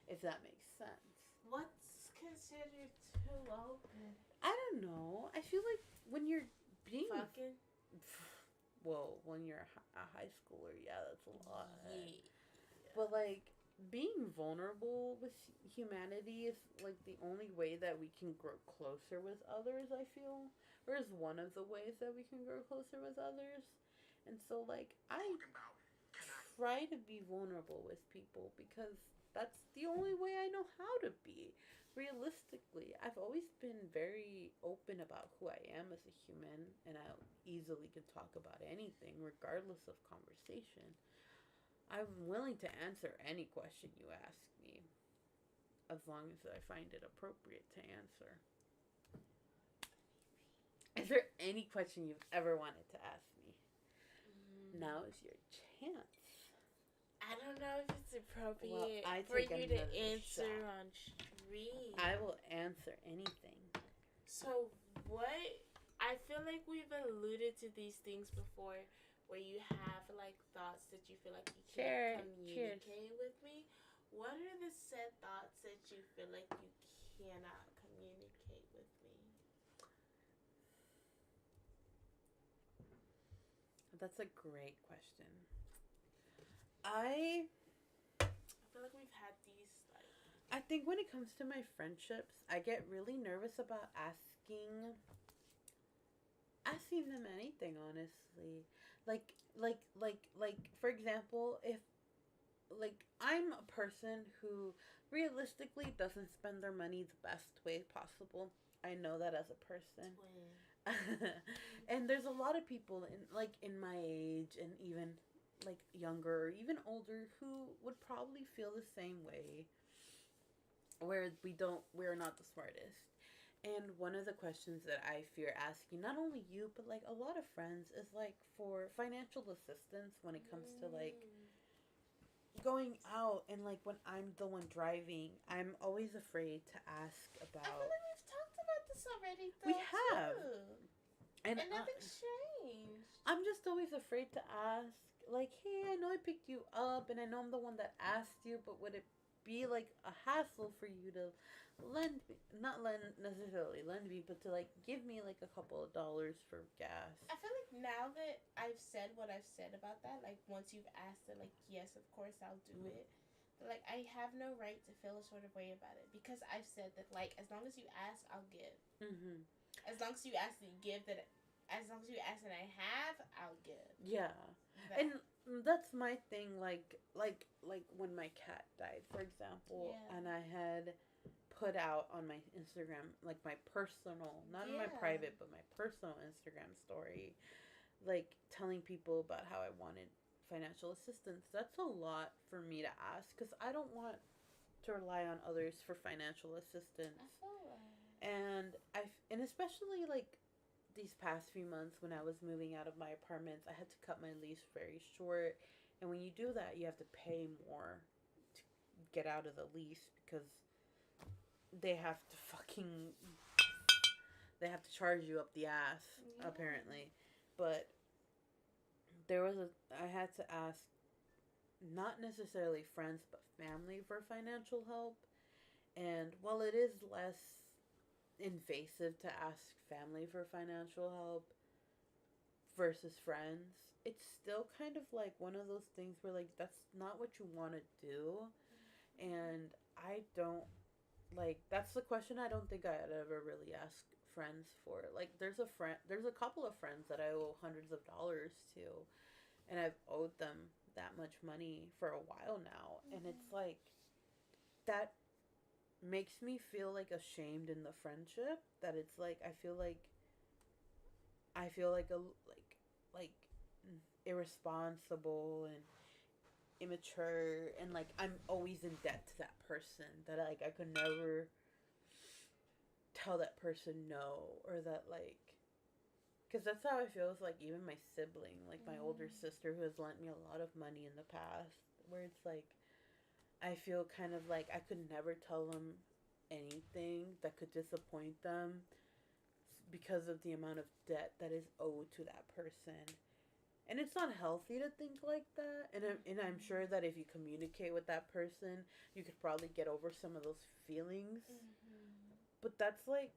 if that makes sense. What's considered too open? I don't know. I feel like when you're being fucking. Well, when you're a high schooler, yeah, that's a lot. Yeah. But like, being vulnerable with humanity is like the only way that we can grow closer with others, I feel. Or is one of the ways that we can grow closer with others. And so like, I try to be vulnerable with people because that's the only way I know how to be. Realistically, I've always been very open about who I am as a human, and I easily can talk about anything regardless of conversation. I'm willing to answer any question you ask me, as long as I find it appropriate to answer. Is there any question you've ever wanted to ask me? Now is your chance. I don't know if it's appropriate I for take you to another answer shot. on stream. I will answer anything. So what? I feel like we've alluded to these things before, where you have like thoughts that you feel like you can't Cheers. communicate with me. What are the said thoughts that you feel like you cannot communicate with me? That's a great question. I I feel like we've had these like. I think when it comes to my friendships, I get really nervous about asking them anything, honestly. Like for example, if like I'm a person who realistically doesn't spend their money the best way possible. I know that as a person. And there's a lot of people in my age and even like younger or even older who would probably feel the same way, where we're not the smartest. And one of the questions that I fear asking, not only you, but like a lot of friends, is like for financial assistance when it comes to like going out, and like when I'm the one driving, I'm always afraid to ask I about. feel like we've talked about this already, though. We have. Too. And nothing's changed. I'm just always afraid to ask, like, hey, I know I picked you up, and I know I'm the one that asked you, but would it be like a hassle for you to not lend necessarily lend me, but to like give me like a couple of dollars for gas? I feel like now that I've said what I've said about that, like once you've asked it, like yes, of course I'll do it. But like I have no right to feel a sort of way about it because I've said that like as long as you ask, I'll give. Mm-hmm. As long as you ask that you give, that as long as you ask that I have, I'll give. Yeah. That. And that's my thing, like when my cat died, for example, Yeah. and I had put out on my Instagram, like my personal, not my Yeah. private, but my personal Instagram story, like telling people about how I wanted financial assistance. That's a lot for me to ask because I don't want to rely on others for financial assistance. I feel like. And especially like these past few months when I was moving out of my apartments, I had to cut my lease very short. And when you do that, you have to pay more to get out of the lease because they have to fucking they have to charge you up the ass, Yeah. apparently. But there was a I had to ask not necessarily friends but family for financial help. And while it is less invasive to ask family for financial help versus friends, it's still kind of like one of those things where like that's not what you want to do. And I don't like that's the question I don't think I'd ever really ask friends for. Like there's a couple of friends that I owe hundreds of dollars to, and I've owed them that much money for a while now. And it's like that makes me feel like ashamed in the friendship, that it's like I feel like a like irresponsible and immature, and like I'm always in debt to that person, that like I could never tell that person no, or that like because that's how I feel with like even my sibling, like my older sister who has lent me a lot of money in the past, where it's like I feel kind of like I could never tell them anything that could disappoint them because of the amount of debt that is owed to that person. And it's not healthy to think like that. And I'm sure that if you communicate with that person, you could probably get over some of those feelings. But that's like,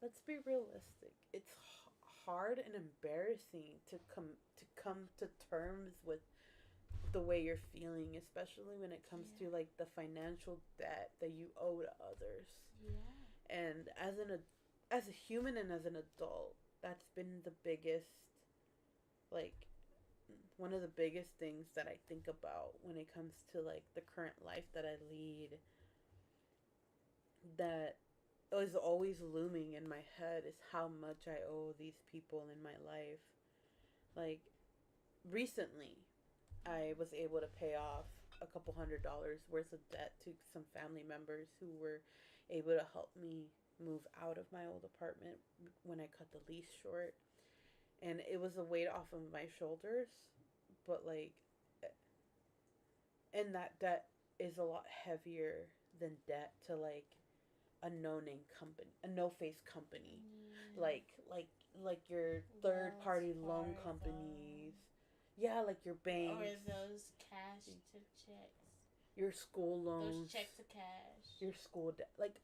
let's be realistic. It's hard and embarrassing to come to terms with the way you're feeling, especially when it comes to like the financial debt that you owe to others. Yeah. And as a human and as an adult, that's been the biggest, like one of the biggest things that I think about when it comes to like the current life that I lead, that is always looming in my head, is how much I owe these people in my life. Like recently I was able to pay off a couple $100 worth of debt to some family members who were able to help me move out of my old apartment when I cut the lease short. And it was a weight off of my shoulders, but like and that debt is a lot heavier than debt to like a no name company, a no face company, like like like your third Wells party loan Fargo. companies. Yeah, like your Or banks, those cash to checks. your school Those loans, check to cash. your school debt. Like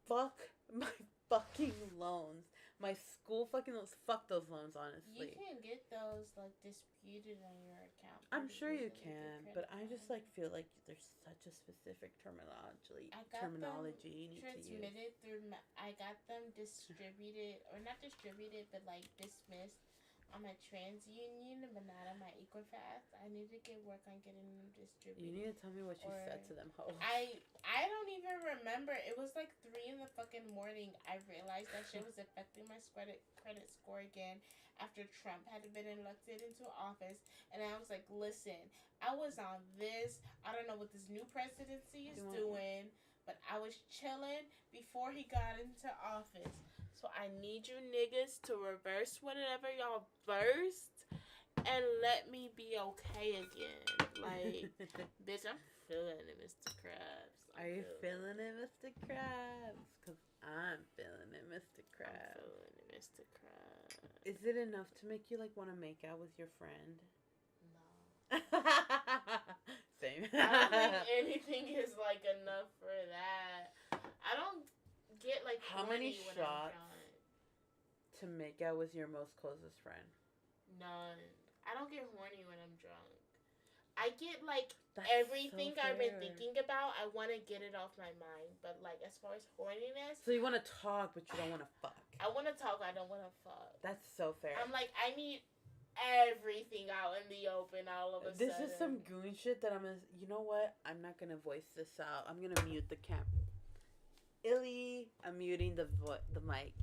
fuck my fucking loans. My school fucking loans. Fuck those loans, You honestly. can get those like disputed on your account. I'm pretty sure you easily with can, your but credit I just card. like feel like there's such a specific I got them terminology you need to use. transmitted through. I got them distributed, or not distributed, but like dismissed on my TransUnion, but not on my Equifax. I need to get work on getting them You distributed. need to tell me what you Or said to them, ho. I don't even remember. It was like 3 in the fucking morning. I realized that shit was affecting my credit score again after Trump had been elected into office, and I was like, listen, I was on this. I don't know what this new presidency is doing, but I was chilling before he got into office. So I need you niggas to reverse whatever y'all versed and let me be okay again. Like, bitch, I'm feeling it, Mr. Krabs. Are you feeling it, Mr. Krabs? Because I'm feeling it, Mr. I'm Krabs. feeling it, Mr. Krabs. Is it enough to make you like want to make out with your friend? No. Same. I don't think anything is like enough for that. I don't get like how many when shots I'm drunk. to make out with your most closest friend? None. I don't get horny when I'm drunk. I get like That's everything so I've been fair. thinking about. I want to get it off my mind. But like as far as horniness, So you want to talk, but you don't want to fuck. I want to talk. I don't want to fuck. That's so fair. I'm like, I need everything out in the open all of a This sudden. is some goon shit that I'm gonna. You know what? I'm not gonna voice this out. I'm gonna mute the cam. Illy, I'm muting the mic.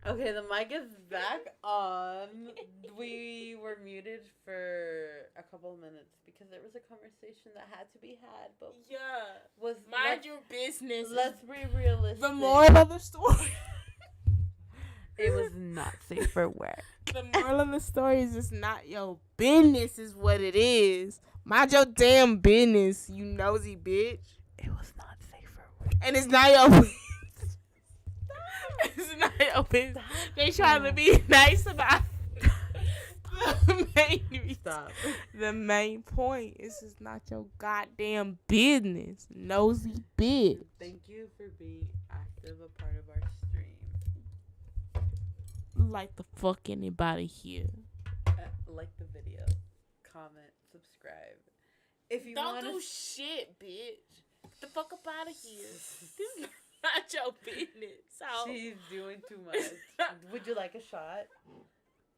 Okay, the mic is back on. We were muted for a couple of minutes because there was a conversation that had to be had, but was mind your business. Let's be realistic. The moral of the story. It was not safe for work. The moral of the story is it's not your business, is what it is. Mind your damn business, you nosy bitch. It was not safe for work. And it's not your business. It's not your business. They trying to be nice about the main point is it's not your goddamn business, nosy bitch. Thank you for being active, a part of our stream. Like the fuck anybody here. Like the video, comment, subscribe. If you don't do shit, bitch. Get the fuck up out of here. This is not your business. So. She's doing too much. Would you like a shot?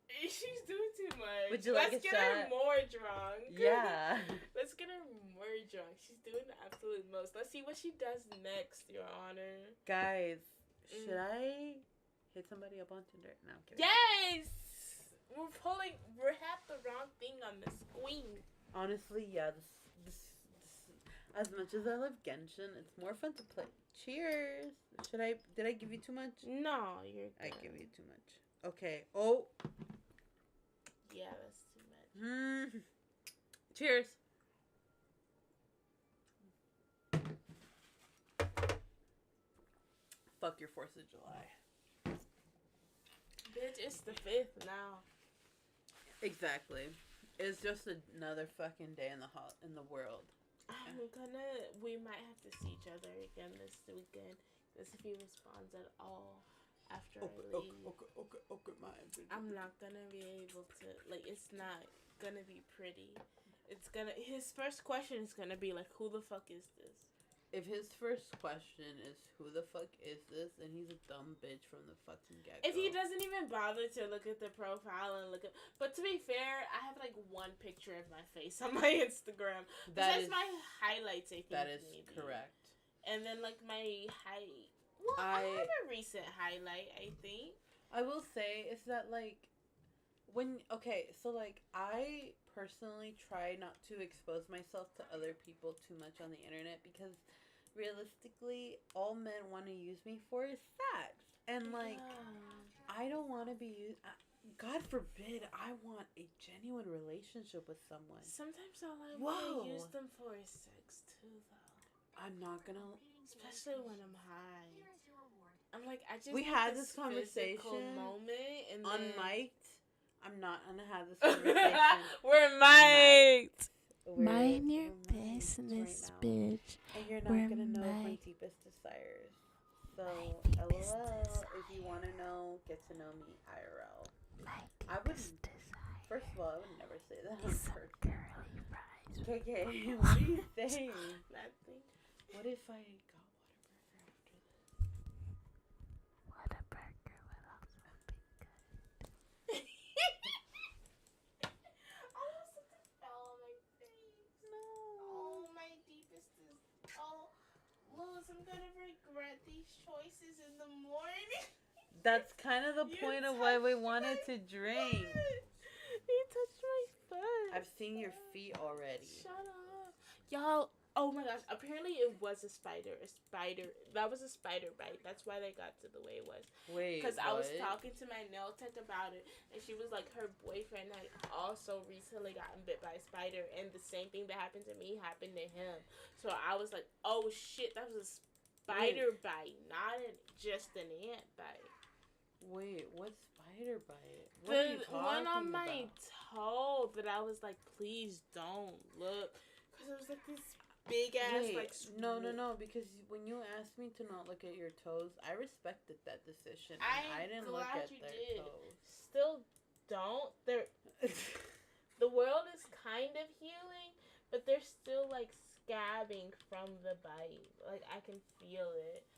She's doing too much. Would you like a shot? Let's get her more drunk. Yeah. Let's get her more drunk. She's doing the absolute most. Let's see what she does next, Your Honor. Guys, should I hit somebody up on Tinder? No, I'm kidding. Yes! We have the wrong thing on the screen. Honestly, yeah. This, as much as I love Genshin, it's more fun to play. Cheers. Did I give you too much? No, you're good. I give you too much. Okay. Oh. Yeah, that's too much. Cheers. Fuck your 4th of July. Bitch, it's the 5th now. Exactly. It's just another fucking day in the world. We might have to see each other again this weekend. Just if he responds at all after I leave. Okay, my bitch. I'm not gonna be able to, it's not gonna be pretty. His first question is gonna be like, who the fuck is this? If his first question is, who the fuck is this? And he's a dumb bitch from the fucking get-go. If he doesn't even bother to look at the profile and look at... But to be fair, I have, one picture of my face on my Instagram. That's my highlights, I think. That is maybe. Correct. And then, my I have a recent highlight, I think. I will say, is that, I personally try not to expose myself to other people too much on the internet because... realistically, all men want to use me for is sex. And, I don't want to be used... God forbid, I want a genuine relationship with someone. Sometimes all I want to use them for is sex, too, though. I'm not gonna... Especially when I'm high. I'm I just we had this conversation moment and unmiked. I'm not gonna have this conversation. We're mic'd. Mind your business, right, bitch. And you're not gonna know my deepest desires. So, LOL, if you wanna know, get to know me IRL. I would, first of all, I would never say that on person. KK, what are you saying? Nothing. What if I got Whataburger after this? Whataburger would also be good. Luz, I'm gonna regret these choices in the morning. That's kind of the point of why we wanted to drink. You touched my foot. I've seen your feet already. Shut up. Y'all, oh my gosh. Apparently it was a spider. That was a spider bite. That's why they got to the way it was. Wait, because I was talking to my nail tech about it, and she was like, her boyfriend had also recently gotten bit by a spider, and the same thing that happened to me happened to him. So I was like, oh shit, that was a spider bite, not just an ant bite. Wait, what spider bite? What are you talking one on my toe that I was like, please don't look, because it was like this big ass no, because when you asked me to not look at your toes, I respected that decision. I didn't look at their toes. Still don't. The world is kind of healing, but they're still scabbing from the bite. I can feel it.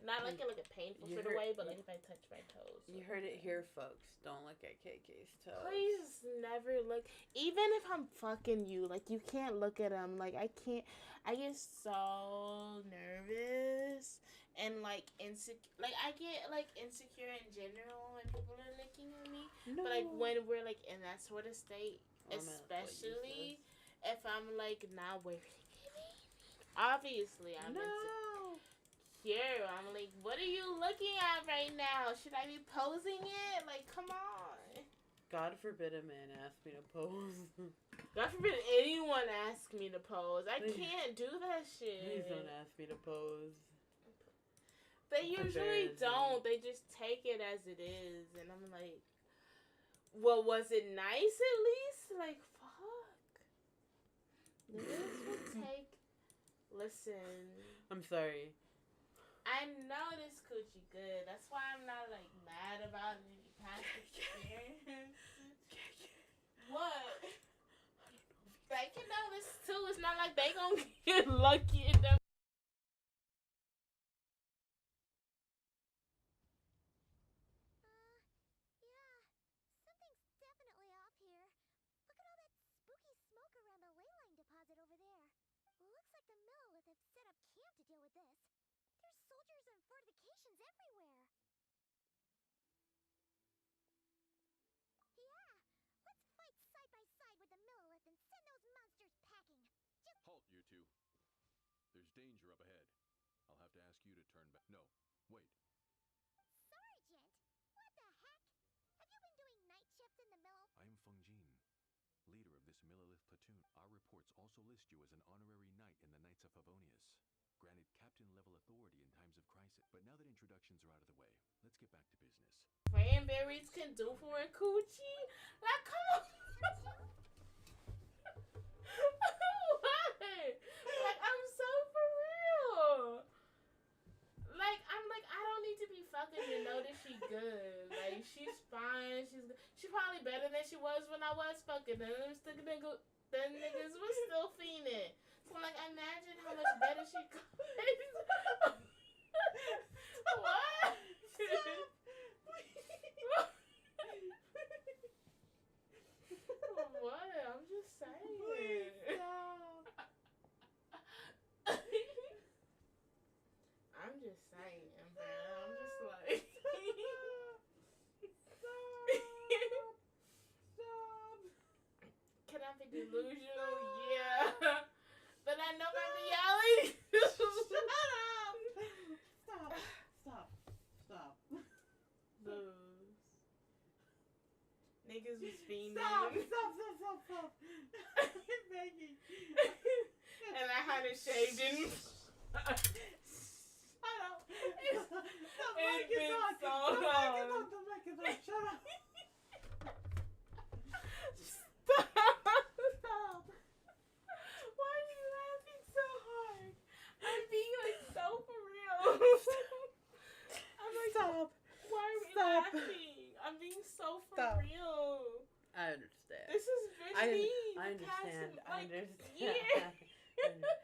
Not a painful sort of way, but if I touch my toes. You heard it here, folks. Don't look at KK's toes. Please never look. Even if I'm fucking you, you can't look at them. I can't. I get so nervous and like insecure. Like I get like insecure in general when people are looking at me, No. but like when we're like in that sort of state, Oh, man, that's what you especially if I'm like not wearing anything. Obviously, I'm No. insecure. I'm like, what are you looking at right now? Should I be posing it? Like, come on. God forbid a man ask me to pose. God forbid anyone ask me to pose. I can't do that shit. Please don't ask me to pose. They usually don't. They just take it as it is. And I'm like, well, was it nice at least? Like, fuck. Niggas will take. Listen. I'm sorry. I know this coochie good. That's why I'm not like mad about any past experience. What? They can know this too. It's not like they gonna get lucky in them. Something's definitely off here. Look at all that spooky smoke around the ley line deposit over there. Looks like the Millelith have set up camp to deal with this. There's soldiers and fortifications everywhere. Yeah, let's fight side by side with the Millelith and send those monsters packing. Halt, you two. There's danger up ahead. I'll have to ask you to turn back. No, wait. Sergeant! What the heck? Have you been doing night shifts in the mill? I'm Feng Jin, leader of this Millelith platoon. Our reports also list you as an honorary knight in the Knights of Favonius, granted captain-level authority in times of crisis. But now that introductions are out of the way, let's get back to business. Cranberries can do for a coochie? Like, come on. What? Like, I'm so for real. Like, I'm like, I don't need to be fucking to know that she good. Like, she's fine. She's probably better than she was when I was fucking. And them niggas was still fiending. So I'm like, imagine how much better she could. What? What? I'm just saying. Please stop. I'm just saying, bro. I'm just like. Stop. Can I be delusional? Yeah. But I know my reality. Shut up. Stop. Lose. Niggas was fiending. Stop. I'm begging. And I had it shaved in. Shut up. It's been so long. The mic is on. Shut up. Stop. Why are you laughing so hard? I'm being like so for real. I'm like, Stop. why are we Stop. laughing? I'm being so for Stop. real. I understand. This has been me. I the past, understand. I like, understand. year. I understand, but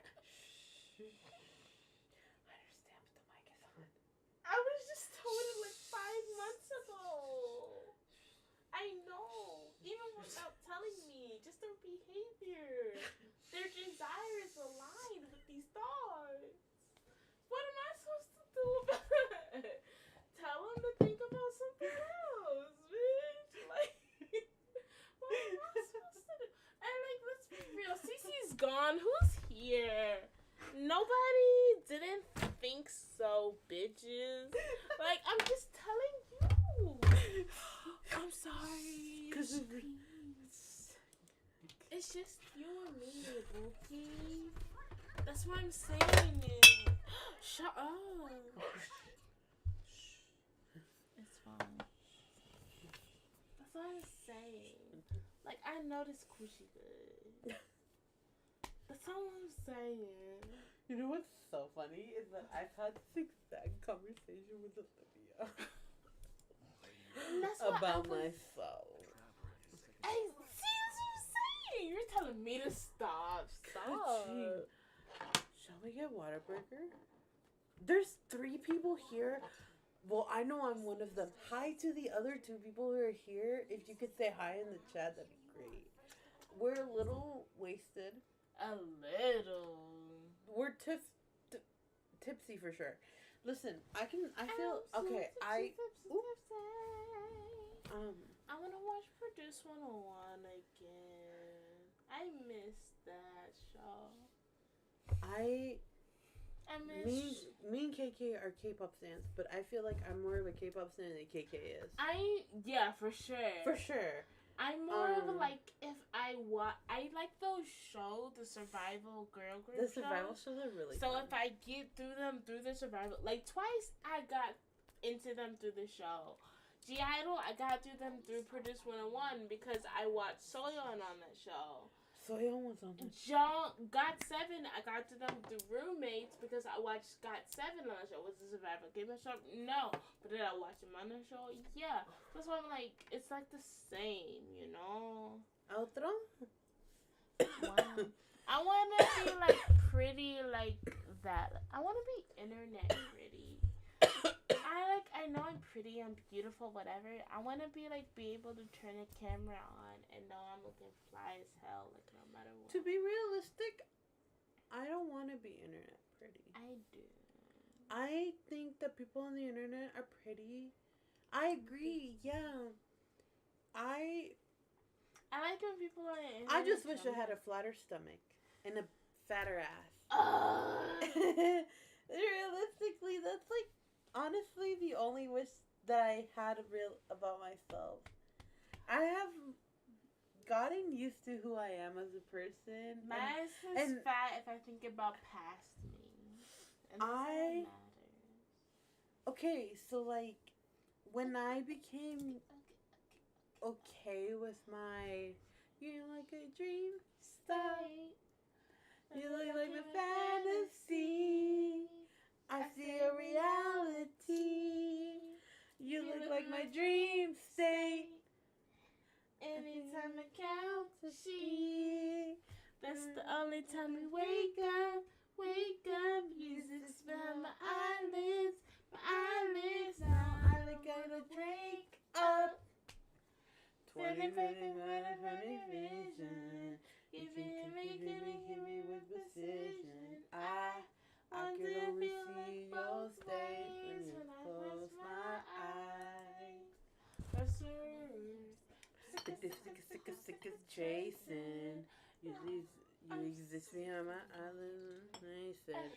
the mic is on. I was just told it like 5 months ago. I know. Even without telling me. Just their behavior. Their desires aligned with these thoughts. What am I supposed to do about it? Tell them to think about something else, bitch. Like, what am I supposed to do? And like, let's be real. Cece's gone. Who's here? Nobody didn't think so, bitches. Like, I'm just telling you. I'm sorry. It's just you and me, Bookie. That's why I'm saying it. Shut up. It's fine. That's what I'm saying. Like, I know this coochie good. That's all I'm saying. You know what's so funny is that I've had this exact conversation with Olivia That's what about I was, myself. Hey, see, that's what I'm saying. You're telling me to stop. Stop. Shall we get Whataburger? There's 3 people here. Well, I know I'm one of them. Hi to the other 2 people who are here. If you could say hi in the chat, that'd be great. We're a little wasted. A little. We're tipsy for sure. Listen, I feel okay. I want to watch Produce 101 again. I missed that show. Me and KK are K-pop stans, but I feel like I'm more of a K-pop stan than KK is. Yeah, for sure. For sure. I'm more of like, if I like those shows, the survival girl group The survival shows are really so fun. if I get through them through the survival, like twice I got into them through the show. G-Idol, I got through them through Produce 101 because I watched Soyeon on that show. Soyeon was on that show. GOT7, I got to them through Roommates because I watched GOT7 on the show. Was the survival game show? No. But did I watch them on the show? Yeah. That's why I'm like, it's like the same, you know? Outro? Wow. I want to be like pretty like that. I want to be internet pretty. I know I'm pretty, I'm beautiful, whatever. I want to be able to turn a camera on and know I'm looking fly as hell, like no matter what. To be realistic, I don't want to be internet pretty. I do. I think that people on the internet are pretty. I agree, yeah. I like when people on the internet. I just wish I had a flatter stomach and a fatter ass. Realistically, that's like honestly the only wish that I had about myself. I have gotten used to who I am as a person. My ass is fat if I think about past me. And that's what matters. Okay, so like when I became okay with my you're like a dream state. You look like a fantasy. I see a reality. You look like my dream state. Anytime I count to see, that's the only time we wake up. Music's behind my eyelids. Now I look at a break up. 20 vision. You can hit me with precision. I can only see your face when I close my eyes. Sick as chasing. You exist behind my eyelids. And I said,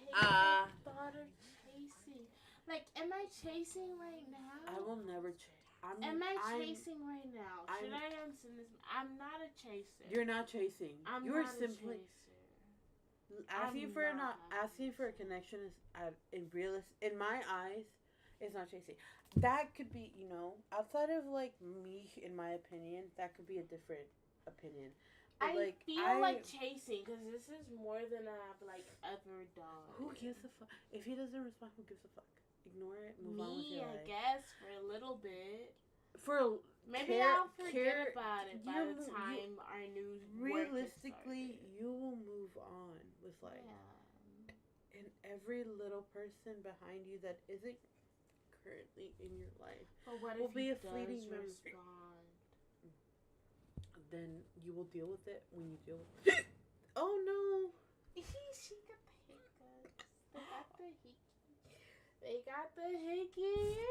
thought of chasing. Like, am I chasing right now? I will never chase. Am I chasing right now? Should I answer this? I'm not a chaser. You're not chasing. You're simply a chaser. Asking for a connection is in my eyes is not chasing. That could be, outside of like me, in my opinion, that could be a different opinion. But I feel like chasing because this is more than I've ever done. Who gives a fuck? If he doesn't respond, who gives a fuck? Ignore it. Move on with your life. I guess for a little bit. Maybe I'll I'll forget about it by the time our new realistically, you will move on with life. Yeah. And every little person behind you that isn't currently in your life will be a fleeting respond. Then you will deal with it when you deal with it. Oh no! She got the hiccups. They got the hickey.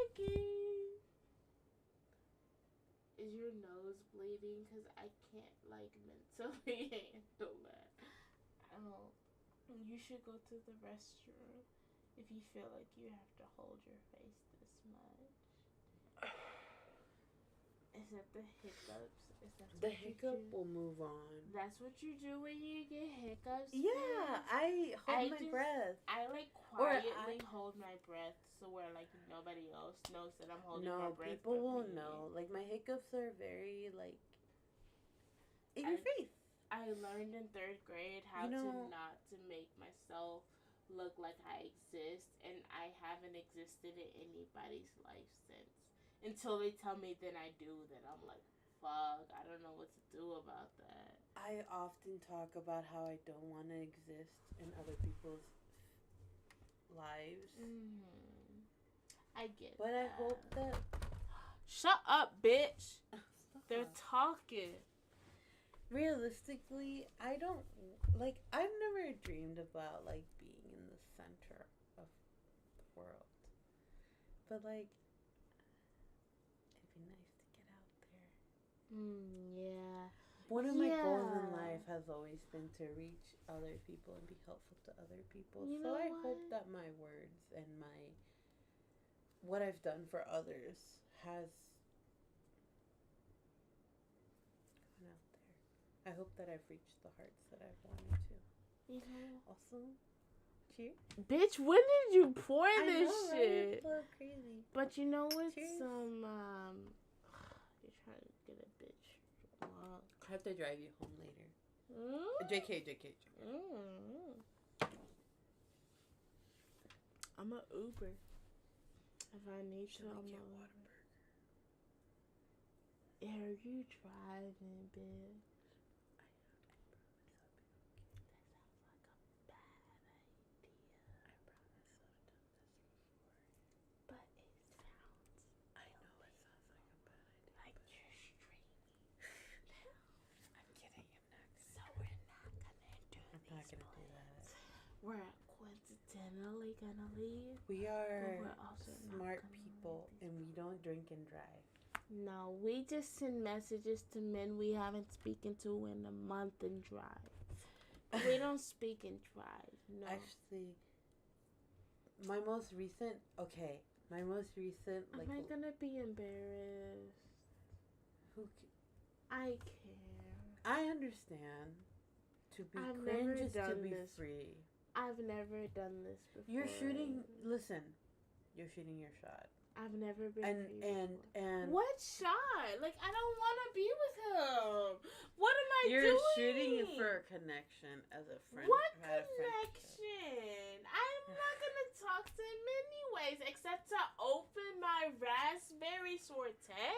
Is your nose bleeding? Because I can't mentally handle that. You should go to the restroom if you feel like you have to hold your face this much. Is that the hiccups? The hiccup will move on. That's what you do when you get hiccups? Yeah, I hold my breath. I quietly hold my breath so where nobody else knows that I'm holding my breath. No, people will know. My hiccups are very in your face. I learned in 3rd grade how to not to make myself look like I exist, and I haven't existed in anybody's life since. Until they tell me then I do, then I'm like, fuck, I don't know what to do about that. I often talk about how I don't want to exist in other people's lives. Mm-hmm. I get But that. I hope that... Shut up, bitch! They're talking. Realistically, I don't... I've never dreamed about, being in the center of the world. But like, it'd be nice to get out there. Yeah. One of my goals in Yeah. life has always been to reach other people and be helpful to other people. You So know I what? hope that my words and what I've done for others has gone out there. I hope that I've reached the hearts that I've wanted to. You know, Also, cheers. bitch, when did you pour I this know, right? shit? It's a little crazy. But you know what's Cheers. you're trying to get a bitch. Wow. I have to drive you home later. JK. I'm a Uber. If I need Should to, we I'm get a Whataburger? Are you driving, bitch? That sounds like a bad idea. I promise I've done this before. But it sounds. I know it sounds like a bad idea. Like you're streaming. I'm kidding. So we're not gonna do I'm not gonna do that. We're coincidentally gonna leave. We are But we're also not smart gonna people, leave and we don't drink and drive. No, we just send messages to men we haven't spoken to in a month and drive. We don't speak and drive. No. Actually, my most recent. Am I gonna be embarrassed? I care. I understand. To be I've cringe never is to done be this. free. I've never done this before. You're shooting. Listen, you're shooting your shot. I've never been And free and before. and What shot? Like, I don't want to be with him. What am I you're doing? shooting it for a connection as a friend. What had a friendship. connection? I'm not gonna talk to him anyways, except to open my raspberry saute,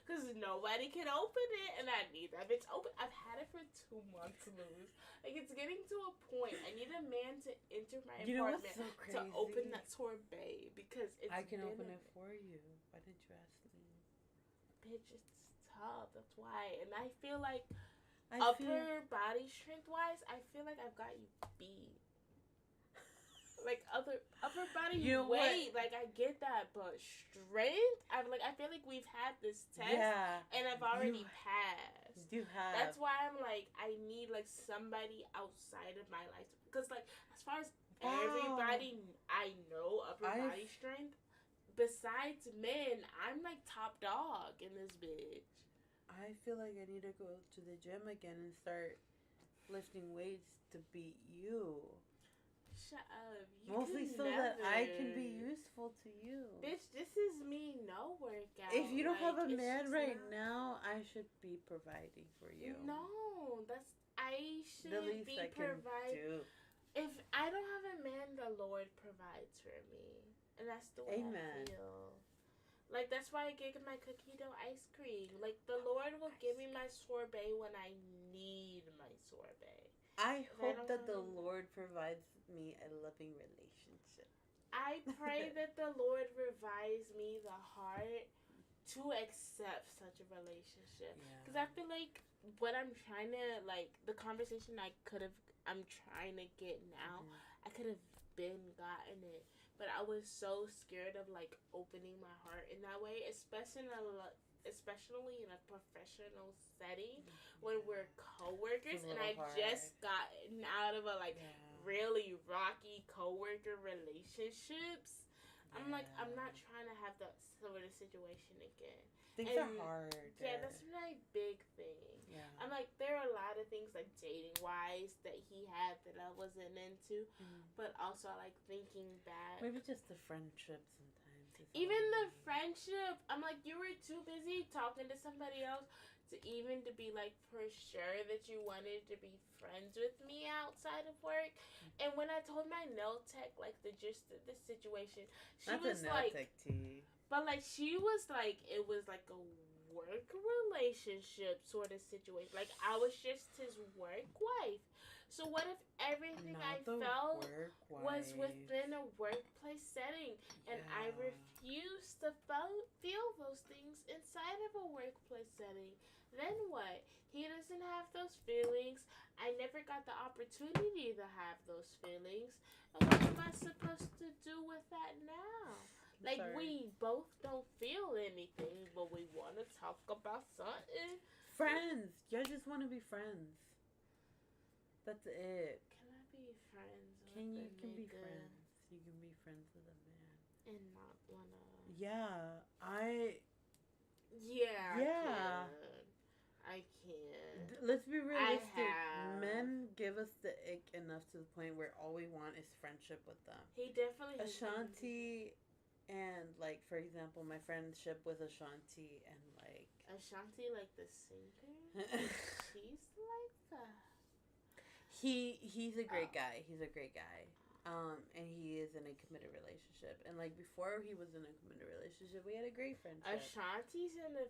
because nobody can open it, and I need that bitch open. I've had it for 2 months, Luz. Like, it's getting to a point. I need a man to enter my You know what's apartment so crazy? to open that sorbet, because it's I can been open a it for you. Why didn't you ask me? bitch. It's tough. That's why, and I feel like I upper body strength wise, I feel like I've got you beat. Like upper body You know weight, like I get that, but strength, I feel like we've had this test, Yeah, and I've already passed. you have. That's why I'm like, I need like somebody outside of my life, because like as far as everybody I know upper body strength, besides men, I'm like top dog in this bitch. I feel like I need to go to the gym again and start lifting weights to beat you. Shut up. You Mostly can so that I can never. be useful to you. Bitch, this is me no workout. If you don't Like, have a it's man just right not- now, I should be providing for you. No, I should The least be I can providing. do. If I don't have a man, the Lord provides for me. And that's the way Amen. I feel. Like, that's why I get my cookie dough ice cream. Like, the Lord will give me my sorbet when I need my sorbet. I If I hope don't that the have a- Lord provides me a loving relationship. I pray that the Lord revives me the heart to accept such a relationship. Because I feel like what I'm trying to, like, the conversation I'm trying to get now, I could have been gotten it. But I was so scared of, like, opening my heart in that way, especially in a professional setting when we're co-workers. And I just gotten out of a, like, really rocky co-worker relationships. I'm like, I'm not trying to have that sort of situation again. Things are hard. Yeah, that's my big thing. Yeah. I'm like, there are a lot of things like dating wise that he had that I wasn't into, but also like thinking back. Maybe just the friendship sometimes. Even the friendship, I'm like, you were too busy talking to somebody else to be like for sure that you wanted to be friends with me outside of work. And when I told my nail tech like the gist of the situation, she was like, but like she was like, it was like a work relationship sort of situation. Like I was just his work wife. So what if everything I felt was within a workplace setting, and I refused to feel those things inside of a workplace setting? Then what? He doesn't have those feelings. I never got the opportunity to have those feelings. And what am I supposed to do with that now? Like, Sorry. we both don't feel anything, but we want to talk about something. Friends. Y'all just want to be friends. That's it. Can I be friends with You a can be nigga friends. You can be friends with a man. and not wanna? Yeah, Yeah. I can. Let's be realistic. have. Men give us the ick enough to the point where all we want is friendship with them. He definitely has Ashanti and, like, for example, my friendship with Ashanti and, like... Ashanti, like the singer? She's like a... He's a great guy. He's a great guy. And he is in a committed relationship. And, like, before he was in a committed relationship, we had a great friendship. Ashanti's in a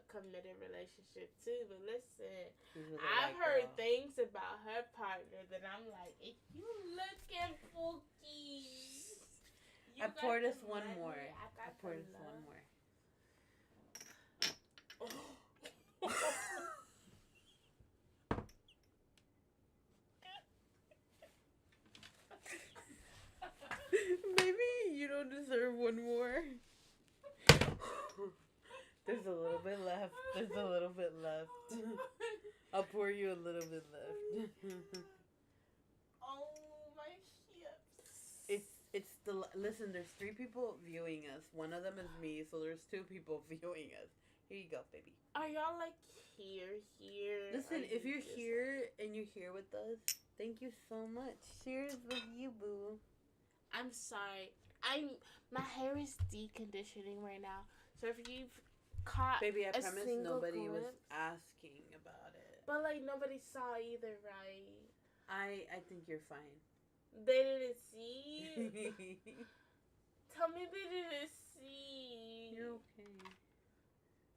committed relationship too, but listen, He's with a I've white heard girl. things about her partner that I'm like, if you looking for keys, I poured us one more. I poured us one more. Maybe you don't deserve one more. There's a little bit left. I'll pour you a little bit left. Oh, my hips. Listen, there's 3 people viewing us. One of them is me, so there's 2 people viewing us. Here you go, baby. Are y'all like here? Listen, if you're just here and you're here with us, thank you so much. Cheers with you, boo. I'm sorry. My hair is deconditioning right now. So if you've caught Baby, I a promise single nobody was glimpse, asking about it. but like nobody saw either, right? I think you're fine. They didn't see. Tell me they didn't see. You're okay.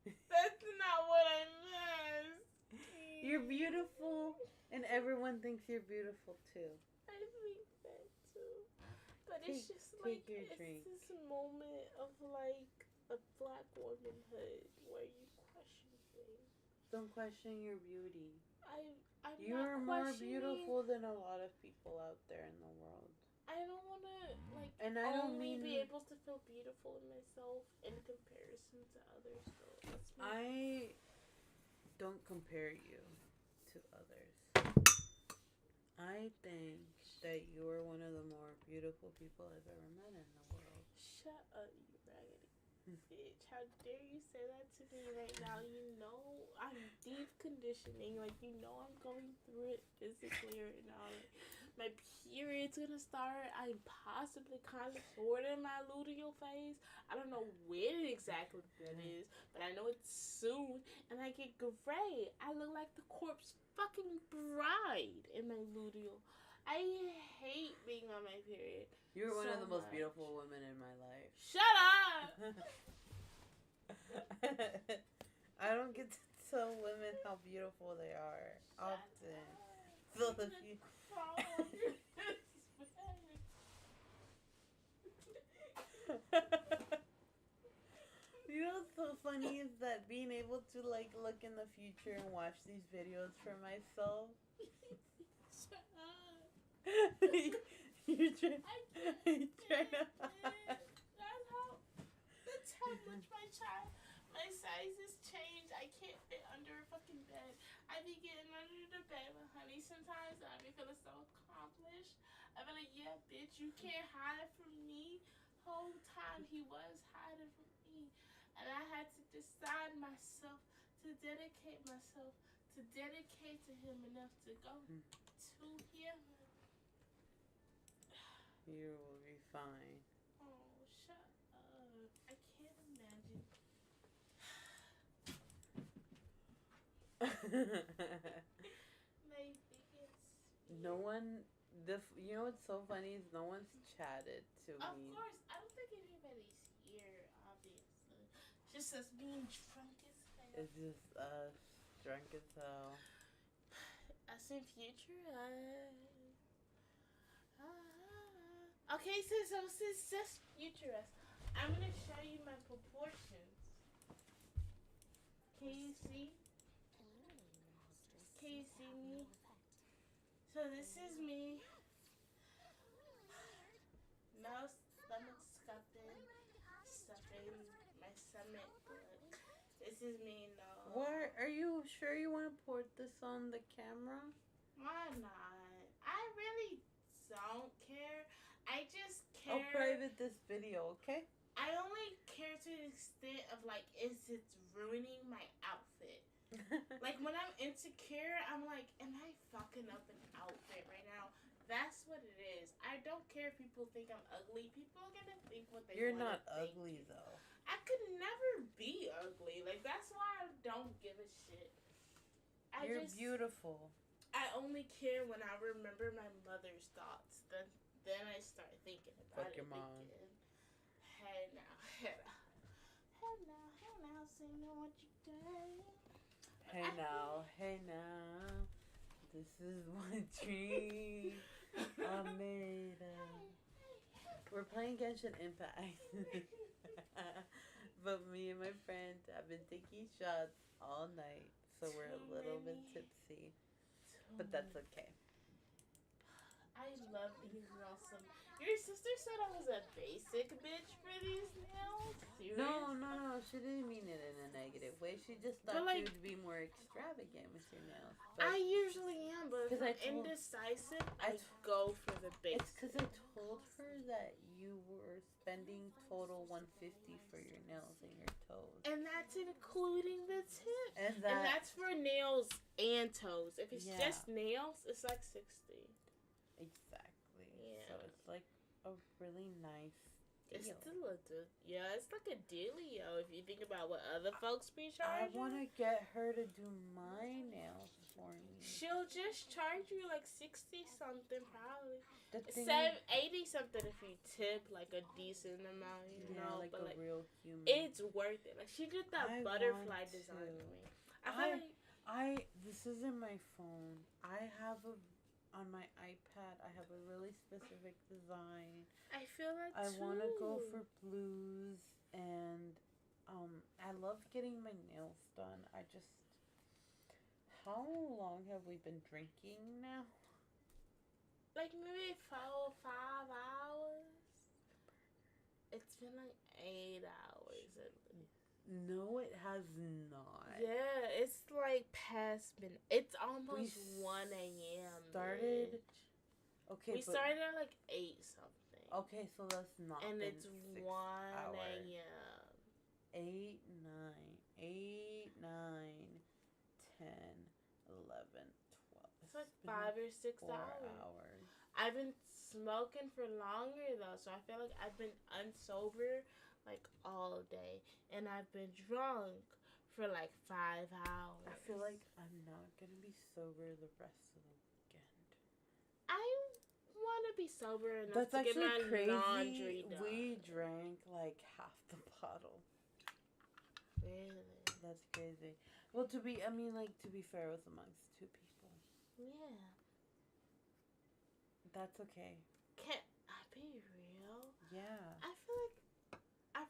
That's not what I meant. You're beautiful, and everyone thinks you're beautiful too. I think that too. But it's just Take like your it's drink. this moment of like a black womanhood where you question things. Don't question your beauty. I'm You're not more questioning. beautiful than a lot of people out there in the world. I don't want to like And I don't only mean be able to feel beautiful in myself in comparison to others. So let's make I don't compare you to others. I think that you are one of the more beautiful people I've ever met in the world. Shut up, you raggedy bitch. How dare you say that to me right now? You know I'm deep conditioning. Like, you know I'm going through it physically right now. Like, my period's gonna start. I'm possibly kind of sort of in my luteal phase. I don't know when exactly that is, but I know it's soon. And I get gray. I look like the corpse fucking bride in my luteal. I hate being on my period. You're one of So the most much. beautiful women in my life. Shut up! I don't get to tell women how beautiful they are often. So if you... You know what's so funny is that being able to like look in the future and watch these videos for myself. Shut up. You're trying. That's how much my sizes change. I can't fit under a fucking bed. I be getting under the bed with honey sometimes, and I be feeling so accomplished. I be like, yeah, bitch, you can't hide from me. Whole time he was hiding from me, and I had to decide myself to dedicate to him enough to go to him. You will be fine. Oh, shut up. I can't imagine. My biggest No one, you know what's so funny is no one's chatted to Of me. course, I don't think anybody's here, obviously. Just us being drunk as hell. It's just us, drunk as hell. Us in future us. Okay, so since that's future us, I'm gonna show you my proportions. Can you see? Can you see me? So this is me. No stomach scuffing. submit, but this is me, no. Why are you sure you want to port this on the camera? Why not? I really don't care. I just care. I'll private this video, okay? I only care to the extent of like, is it ruining my outfit? Like when I'm insecure, I'm like, am I fucking up an outfit right now? That's what it is. I don't care if people think I'm ugly. People are gonna think what they want. You're not ugly though. I could never be ugly. Like that's why I don't give a shit. You're beautiful. I only care when I remember my mother's thoughts. Then I start thinking about Fuck your mom. again. Hey now, hey now, say know what you did. Hey now, this is my dream. I made it. We're playing Genshin Impact. But me and my friend have been taking shots all night, so we're a little bit tipsy. But that's okay. I love these nails. Your sister said I was a basic bitch for these nails? Serious? No. She didn't mean it in a negative way. She just thought like, you'd be more extravagant with your nails. I usually am, but if I'm indecisive, I go for the basic. It's because I told her that you were spending total $150 for your nails and your toes. And that's including the tip. And that's for nails and toes. If it's just nails, it's like $60. Exactly. Yeah. So it's like a really nice deal. It's still it's like a dealio if you think about what other folks be charging. I want to get her to do my nails for me. She'll just charge you like 60 something probably. 80 something if you tip like a decent amount, you know. Like but a real human. It's worth it. Like she did that butterfly design for me. This isn't my phone. I have on my iPad, I have a really specific design. I feel that I too. want to go for blues, and I love getting my nails done. How long have we been drinking now? Like maybe 4 or 5 hours. It's been like 8 hours at least. No, it has not. Yeah, it's like past midnight. It's almost 1 a.m. Started. Bitch. Okay, we started at like 8 something. Okay, so that's not. And been it's 6 1 hours. a.m. 8, 9, 10, 11, 12. It's like 5 or 6 hours. I've been smoking for longer though, so I feel like I've been unsober like all day, and I've been drunk for like 5 hours. I feel like I'm not gonna be sober the rest of the weekend. I want to be sober enough to get my laundry done. We drank like half the bottle. Really? That's crazy. Well, to be fair, it was amongst 2 people. Yeah. That's okay. Can't I be real? Yeah. I feel like I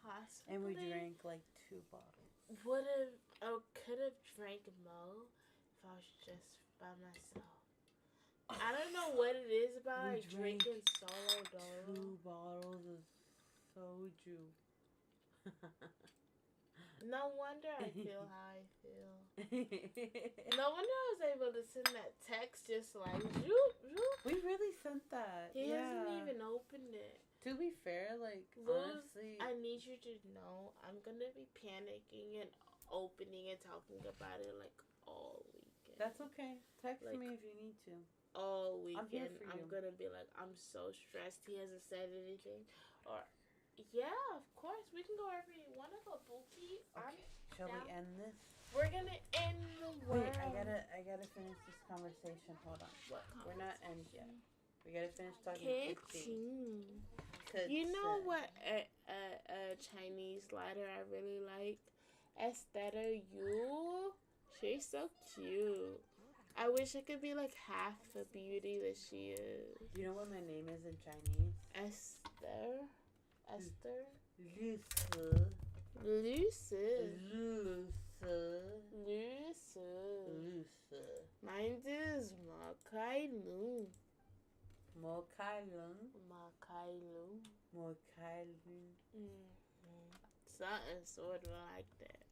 possibly. And we drank like 2 bottles. Could have drank more if I was just by myself. I don't know what it is about like drinking solo though. 2 bottles of soju. No wonder I feel how I feel. No wonder I was able to send that text just like zoop, zoop. We really sent that. He hasn't even opened it. To be fair, like honestly, I need you to know I'm gonna be panicking and opening and talking about it like all weekend. That's okay. Text me if you need to. All weekend, I'm gonna be like, I'm so stressed. He hasn't said anything, or yeah, of course we can go wherever you wanna go, Bookie. Okay. Shall we end this? We're gonna end the world. Wait, I gotta finish this conversation. Hold on. What? We're not end yet. We gotta finish talking. You know what? A Chinese lighter I really like. Esther Yu. She's so cute. I wish I could be like half the beauty that she is. You know what my name is in Chinese? Esther. Luce. Mine is Makai Lu. So something sort of like that.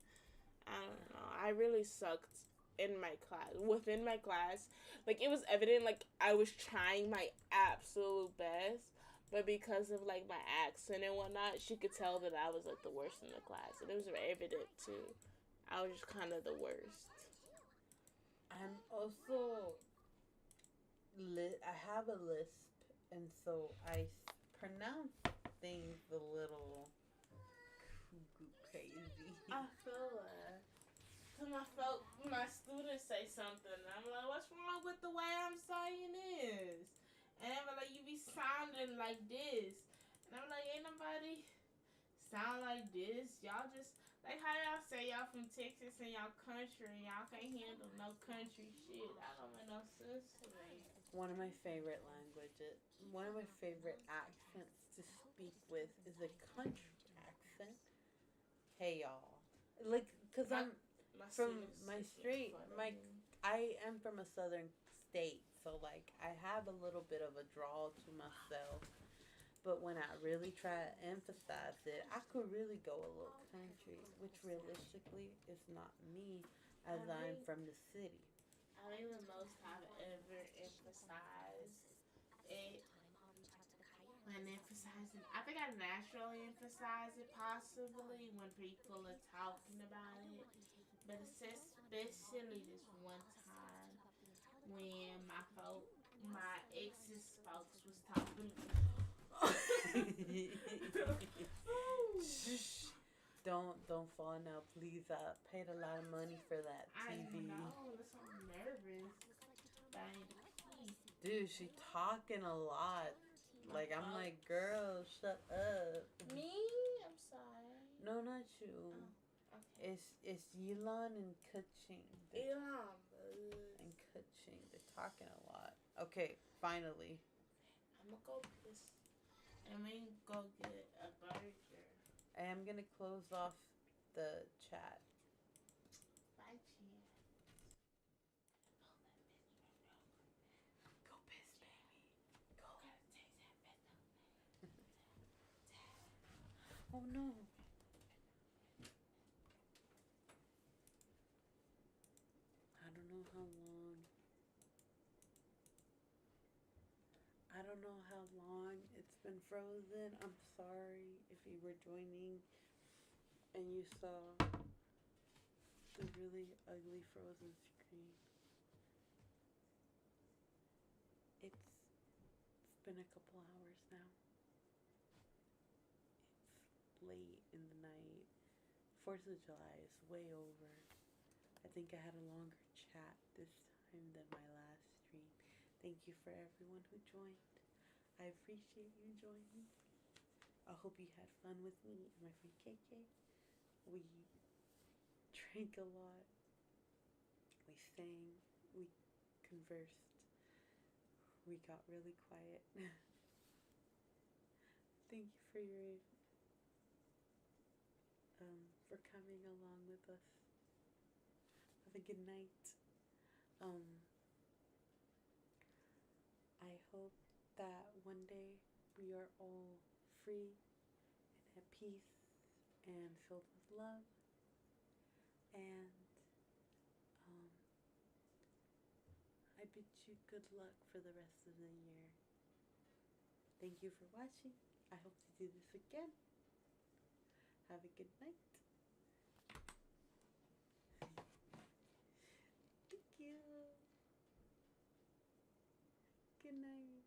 I don't know. I really sucked in my class. Within my class, like it was evident like I was trying my absolute best, but because of like my accent and whatnot, she could tell that I was like the worst in the class, and it was evident too. I was just kind of the worst. I'm also I have a lisp, and so I pronounce things a little cuckoo crazy. I feel that. Cause my students say something, and I'm like, what's wrong with the way I'm saying this? And I'm like, you be sounding like this, and I'm like, ain't nobody sound like this. Y'all just like how y'all say y'all from Texas and y'all country and y'all can't handle no country shit. That don't make no sense to me. One of my favorite languages, one of my favorite accents to speak with is a country accent. Hey y'all, like, cause I'm from my straight, my I am from a southern state, so like I have a little bit of a drawl to myself. But when I really try to emphasize it, I could really go a little country, which realistically is not me, as I'm from the city. I think the most I've ever emphasized it when emphasizing, I think I naturally emphasize it possibly when people are talking about it, but it's especially this one time when my ex's folks was talking. Shh. Don't fall now, please. I paid a lot of money for that TV. I know, that's so nervous. But I need to pee. Dude, she talking a lot. Like I'm like, girl, shut up. Me? I'm sorry. No, not you. Oh, okay. It's Yilon and Kuching. Elon. And Kuching. They're talking a lot. Okay, finally. I'm gonna go piss. And we can go get a burger. I am gonna close off the chat. Bye, Chia. Go piss, baby. Go. Oh no. I don't know how long. I don't know how long it's been frozen. I'm sorry if you were joining and you saw the really ugly frozen screen. It's been a couple hours now. It's late in the night. 4th of July is way over. I think I had a longer chat this time than my last stream. Thank you for everyone who joined. I appreciate you joining. I hope you had fun with me and my friend KK. We drank a lot. We sang. We conversed. We got really quiet. Thank you for your for coming along with us. Have a good night. I hope that one day we are all free and at peace and filled with love. And I bid you good luck for the rest of the year. Thank you for watching. I hope to do this again. Have a good night. Thank you. Good night.